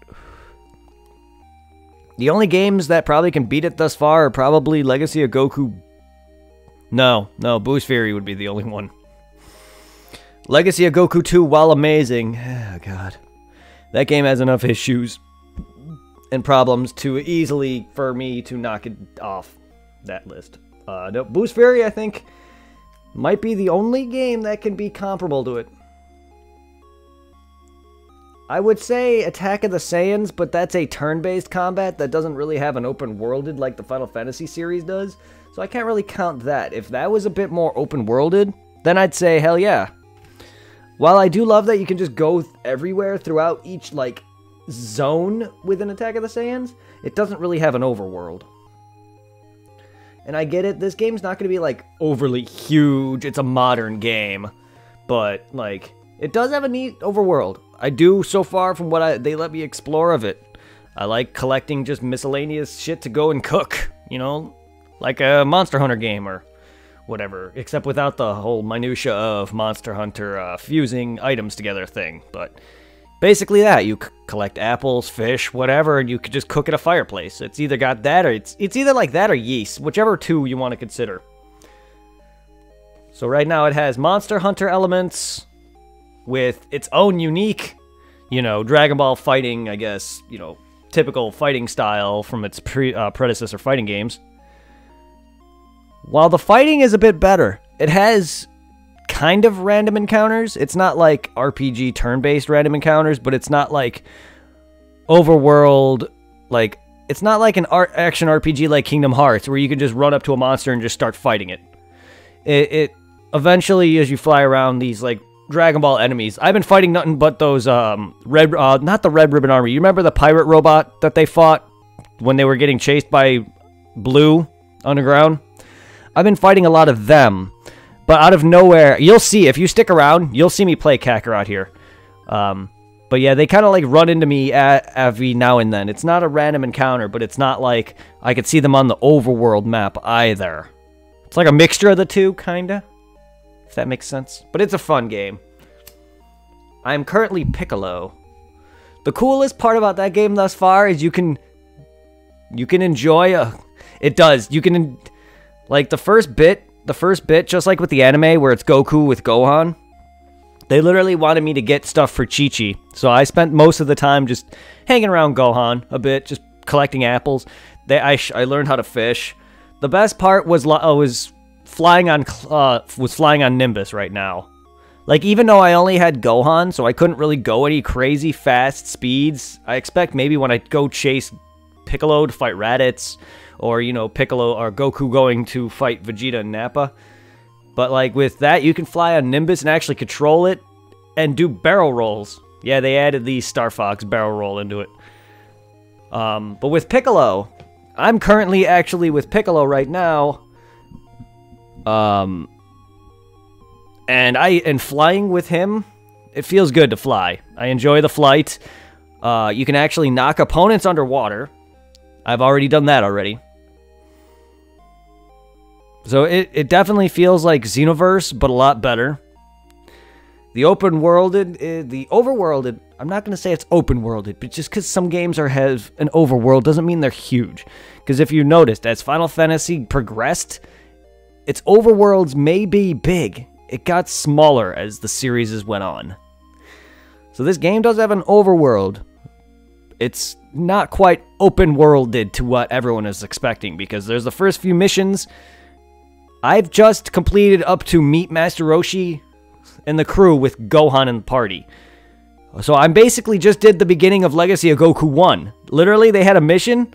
Speaker 1: The only games that probably can beat it thus far are probably Legacy of Goku. No, Boost Fury would be the only one. Legacy of Goku 2, while amazing, oh god, that game has enough issues and problems too easily for me to knock it off that list. No, Boost Fury, I think, might be the only game that can be comparable to it. I would say Attack of the Saiyans, but that's a turn-based combat that doesn't really have an open-worlded like the Final Fantasy series does, so I can't really count that. If that was a bit more open-worlded, then I'd say hell yeah. While I do love that you can just go everywhere throughout each, like, zone within Attack of the Saiyans, it doesn't really have an overworld. And I get it, this game's not going to be, like, overly huge, it's a modern game, but, like, it does have a neat overworld. I do, so far, from what they let me explore of it. I like collecting just miscellaneous shit to go and cook, you know? Like a Monster Hunter game or whatever, except without the whole minutia of Monster Hunter fusing items together thing. But basically that, you collect apples, fish, whatever, and you could just cook at a fireplace. It's either got that or it's either like that or yeast, whichever two you want to consider. So right now it has Monster Hunter elements with its own unique, you know, Dragon Ball fighting, I guess, you know, typical fighting style from its predecessor fighting games. While the fighting is a bit better, it has kind of random encounters. It's not like RPG turn-based random encounters, but it's not like overworld, like, it's not like an action RPG like Kingdom Hearts, where you can just run up to a monster and just start fighting it. It eventually, as you fly around these, like, Dragon Ball enemies. I've been fighting nothing but those, not the Red Ribbon Army. You remember the pirate robot that they fought when they were getting chased by Blue underground? I've been fighting a lot of them, but out of nowhere, you'll see, if you stick around, you'll see me play Kakarot here. But yeah, they kind of like run into me every now and then. It's not a random encounter, but it's not like I could see them on the overworld map either. It's like a mixture of the two, kinda. If that makes sense. But it's a fun game. I'm currently Piccolo. The coolest part about that game thus far is you can enjoy it does. You can, like, the first bit, the first bit, just like with the anime where it's Goku with Gohan, they literally wanted me to get stuff for Chi-Chi. So I spent most of the time just hanging around Gohan a bit, just collecting apples. I learned how to fish. The best part was flying on Nimbus right now. Like, even though I only had Gohan, so I couldn't really go any crazy fast speeds, I expect maybe when I go chase Piccolo to fight Raditz, or, you know, Piccolo or Goku going to fight Vegeta and Nappa. But, like, with that, you can fly on Nimbus and actually control it and do barrel rolls. Yeah, they added the Star Fox barrel roll into it. But with Piccolo, I'm currently actually with Piccolo right now. And flying with him, it feels good to fly. I enjoy the flight. You can actually knock opponents underwater. I've already done that already. So it definitely feels like Xenoverse, but a lot better. The open-worlded, the overworlded, I'm not going to say it's open-worlded, but just because some games have an overworld doesn't mean they're huge. Because if you noticed, as Final Fantasy progressed, its overworlds may be big. It got smaller as the series went on. So this game does have an overworld. It's not quite open-worlded to what everyone is expecting, because there's the first few missions. I've just completed up to meet Master Roshi and the crew with Gohan and the party. So I basically just did the beginning of Legacy of Goku 1. Literally, they had a mission.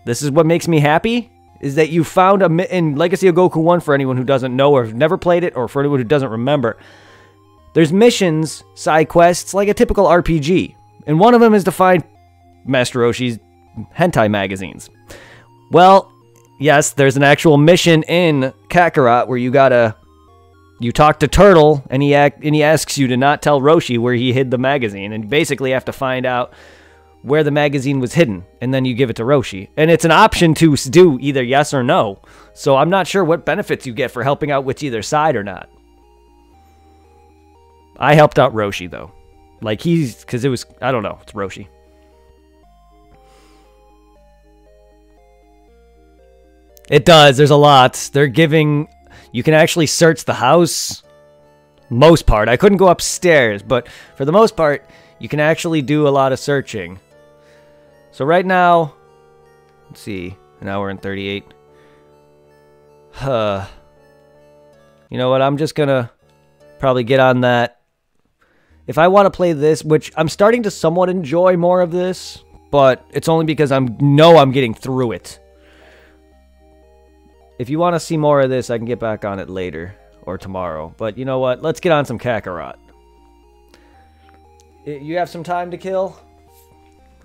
Speaker 1: This is what makes me happy, is that you found in Legacy of Goku 1, for anyone who doesn't know or never played it, or for anyone who doesn't remember, there's missions, side quests, like a typical RPG. And one of them is to find Master Roshi's hentai magazines. Well, yes, there's an actual mission in Kakarot where you talk to Turtle, and he asks you to not tell Roshi where he hid the magazine, and you basically have to find out where the magazine was hidden, and then you give it to Roshi. And it's an option to do either yes or no. So I'm not sure what benefits you get for helping out with either side or not. I helped out Roshi, though. Like, because it was, I don't know, it's Roshi. It does, there's a lot. They're giving, you can actually search the house. Most part. I couldn't go upstairs, but for the most part, you can actually do a lot of searching. So right now, let's see, an hour and 38. You know what, I'm just gonna probably get on that. If I want to play this, which I'm starting to somewhat enjoy more of this, but it's only because I'm getting through it. If you want to see more of this, I can get back on it later or tomorrow. But you know what, let's get on some Kakarot. You have some time to kill?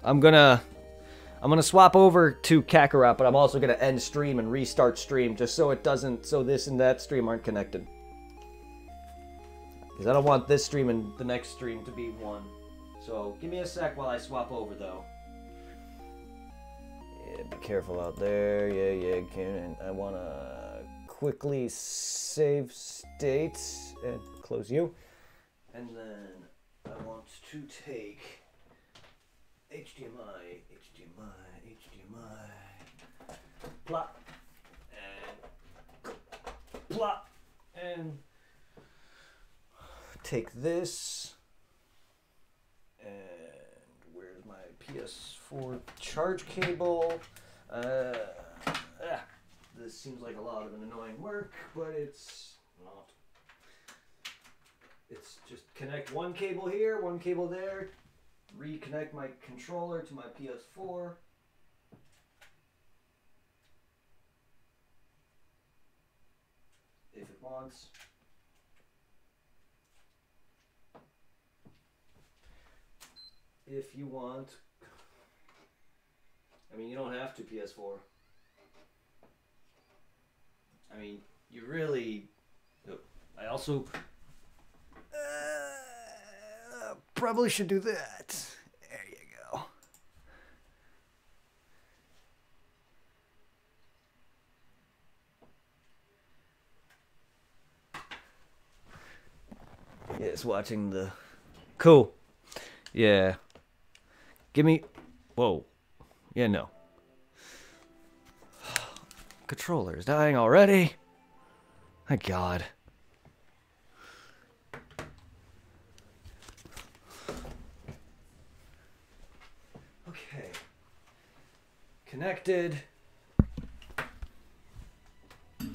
Speaker 1: I'm gonna swap over to Kakarot, but I'm also gonna end stream and restart stream just so so this and that stream aren't connected. Because I don't want this stream and the next stream to be one. So give me a sec while I swap over, though. Yeah, be careful out there. Yeah, can I wanna quickly save state and close you, and then I want to take HDMI, plop, and plop, and take this, and where's my PS4 charge cable? This seems like a lot of an annoying work, but it's not. It's just connect one cable here, one cable there, reconnect my controller to my PS4. If it wants. If you want. I mean, you don't have to PS4. I mean, you really... I also... probably should do that. There you go. Yes, watching the... Cool. Yeah. Give me... Whoa. Yeah, no. Controller's dying already. My God. Okay. Connected. You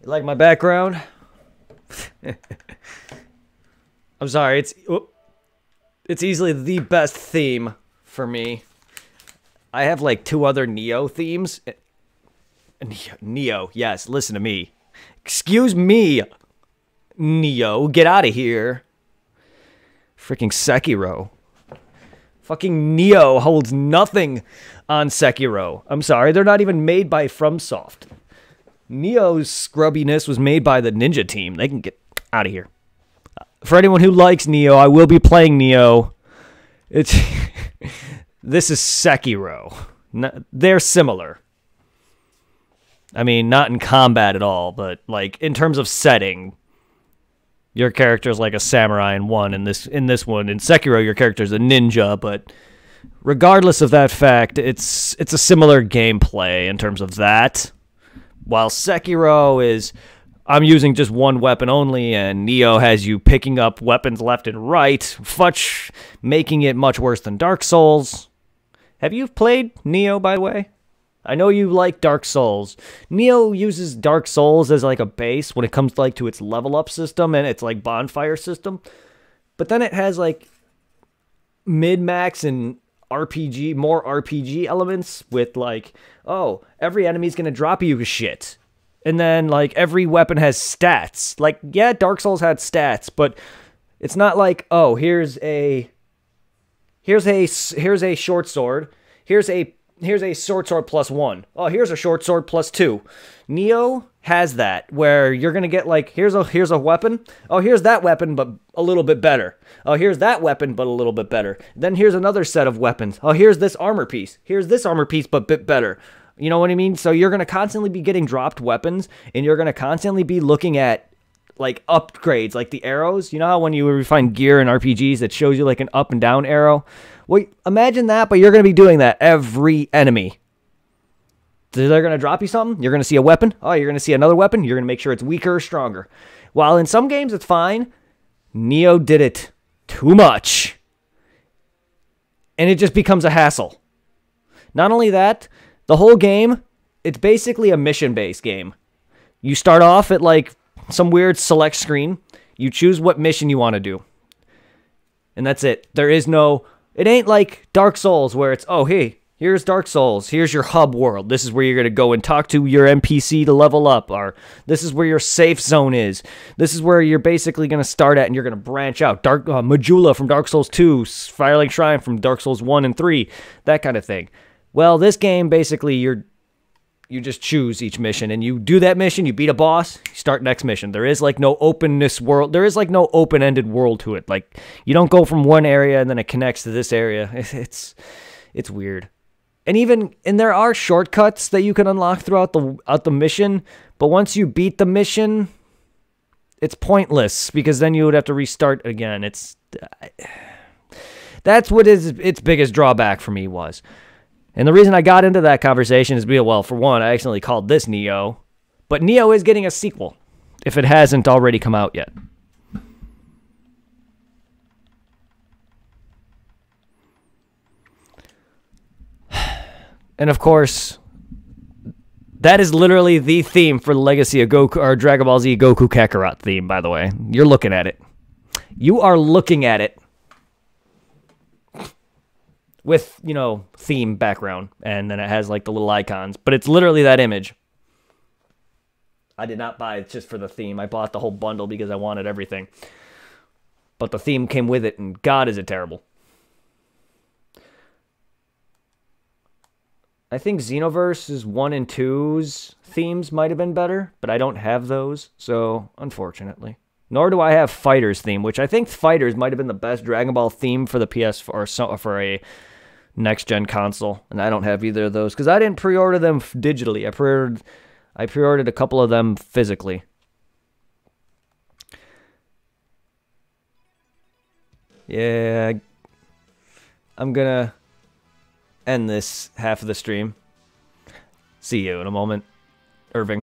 Speaker 1: like my background? I'm sorry, it's easily the best theme for me. I have like 2 other Neo themes. Neo, yes, listen to me. Excuse me, Neo, get out of here. Freaking Sekiro. Fucking Neo holds nothing on Sekiro. I'm sorry, they're not even made by FromSoft. Neo's scrubbiness was made by the Ninja team. They can get out of here. For anyone who likes Neo, I will be playing Neo. This is Sekiro. They're similar. I mean, not in combat at all, but like in terms of setting. Your character is like a samurai in one. In this one, in Sekiro, your character is a ninja. But regardless of that fact, it's a similar gameplay in terms of that. While Sekiro is, I'm using just one weapon only, and Neo has you picking up weapons left and right, making it much worse than Dark Souls. Have you played Neo, by the way? I know you like Dark Souls. Neo uses Dark Souls as like a base when it comes to, like, to its level up system and its like bonfire system. But then it has like mid-max and RPG, more RPG elements with like, oh, every enemy's gonna drop you shit. And then like every weapon has stats. Like, yeah, Dark Souls had stats, but it's not like, oh, here's a short sword. Here's a short sword +1. Oh, here's a short sword +2. Neo has that, where you're gonna get like, here's a weapon. Oh, here's that weapon, but a little bit better. Oh, here's that weapon, but a little bit better. Then here's another set of weapons. Oh, here's this armor piece. Here's this armor piece, but a bit better. You know what I mean? So you're gonna constantly be getting dropped weapons, and you're gonna constantly be looking at like upgrades, like the arrows. You know how when you find gear in RPGs, it shows you like an up and down arrow? Well, imagine that, but you're going to be doing that every enemy. They're going to drop you something. You're going to see a weapon. Oh, you're going to see another weapon. You're going to make sure it's weaker or stronger. While in some games it's fine, Neo did it too much. And it just becomes a hassle. Not only that, the whole game, it's basically a mission-based game. You start off at like some weird select screen. You choose what mission you want to do. And that's it. There is no... It ain't like Dark Souls where it's, oh, hey, here's Dark Souls. Here's your hub world. This is where you're going to go and talk to your NPC to level up. Or this is where your safe zone is. This is where you're basically going to start at and you're going to branch out. Majula from Dark Souls 2, Firelink Shrine from Dark Souls 1 and 3, that kind of thing. Well, this game, basically, you just choose each mission, and you do that mission, you beat a boss, you start next mission. There is like no openness world. There is like no open-ended world to it. Like, you don't go from one area and then it connects to this area. It's weird. And there are shortcuts that you can unlock throughout the mission, but once you beat the mission, it's pointless because then you would have to restart again. That's what its biggest drawback for me was. And the reason I got into that conversation is because, well, for one, I accidentally called this Neo. But Neo is getting a sequel, if it hasn't already come out yet. And of course, that is literally the theme for the Legacy of Goku, or Dragon Ball Z Goku Kakarot theme, by the way. You're looking at it. You are looking at it. With, you know, theme background, and then it has like the little icons, but it's literally that image. I did not buy it just for the theme. I bought the whole bundle because I wanted everything. But the theme came with it, and God, is it terrible. I think Xenoverse's 1 and 2's themes might have been better, but I don't have those, so unfortunately. Nor do I have Fighter's theme, which I think Fighter's might have been the best Dragon Ball theme for the PS4, or for a next-gen console, and I don't have either of those because I didn't pre-order them digitally. I pre-ordered a couple of them physically. Yeah, I'm gonna end this half of the stream. See you in a moment, Irving.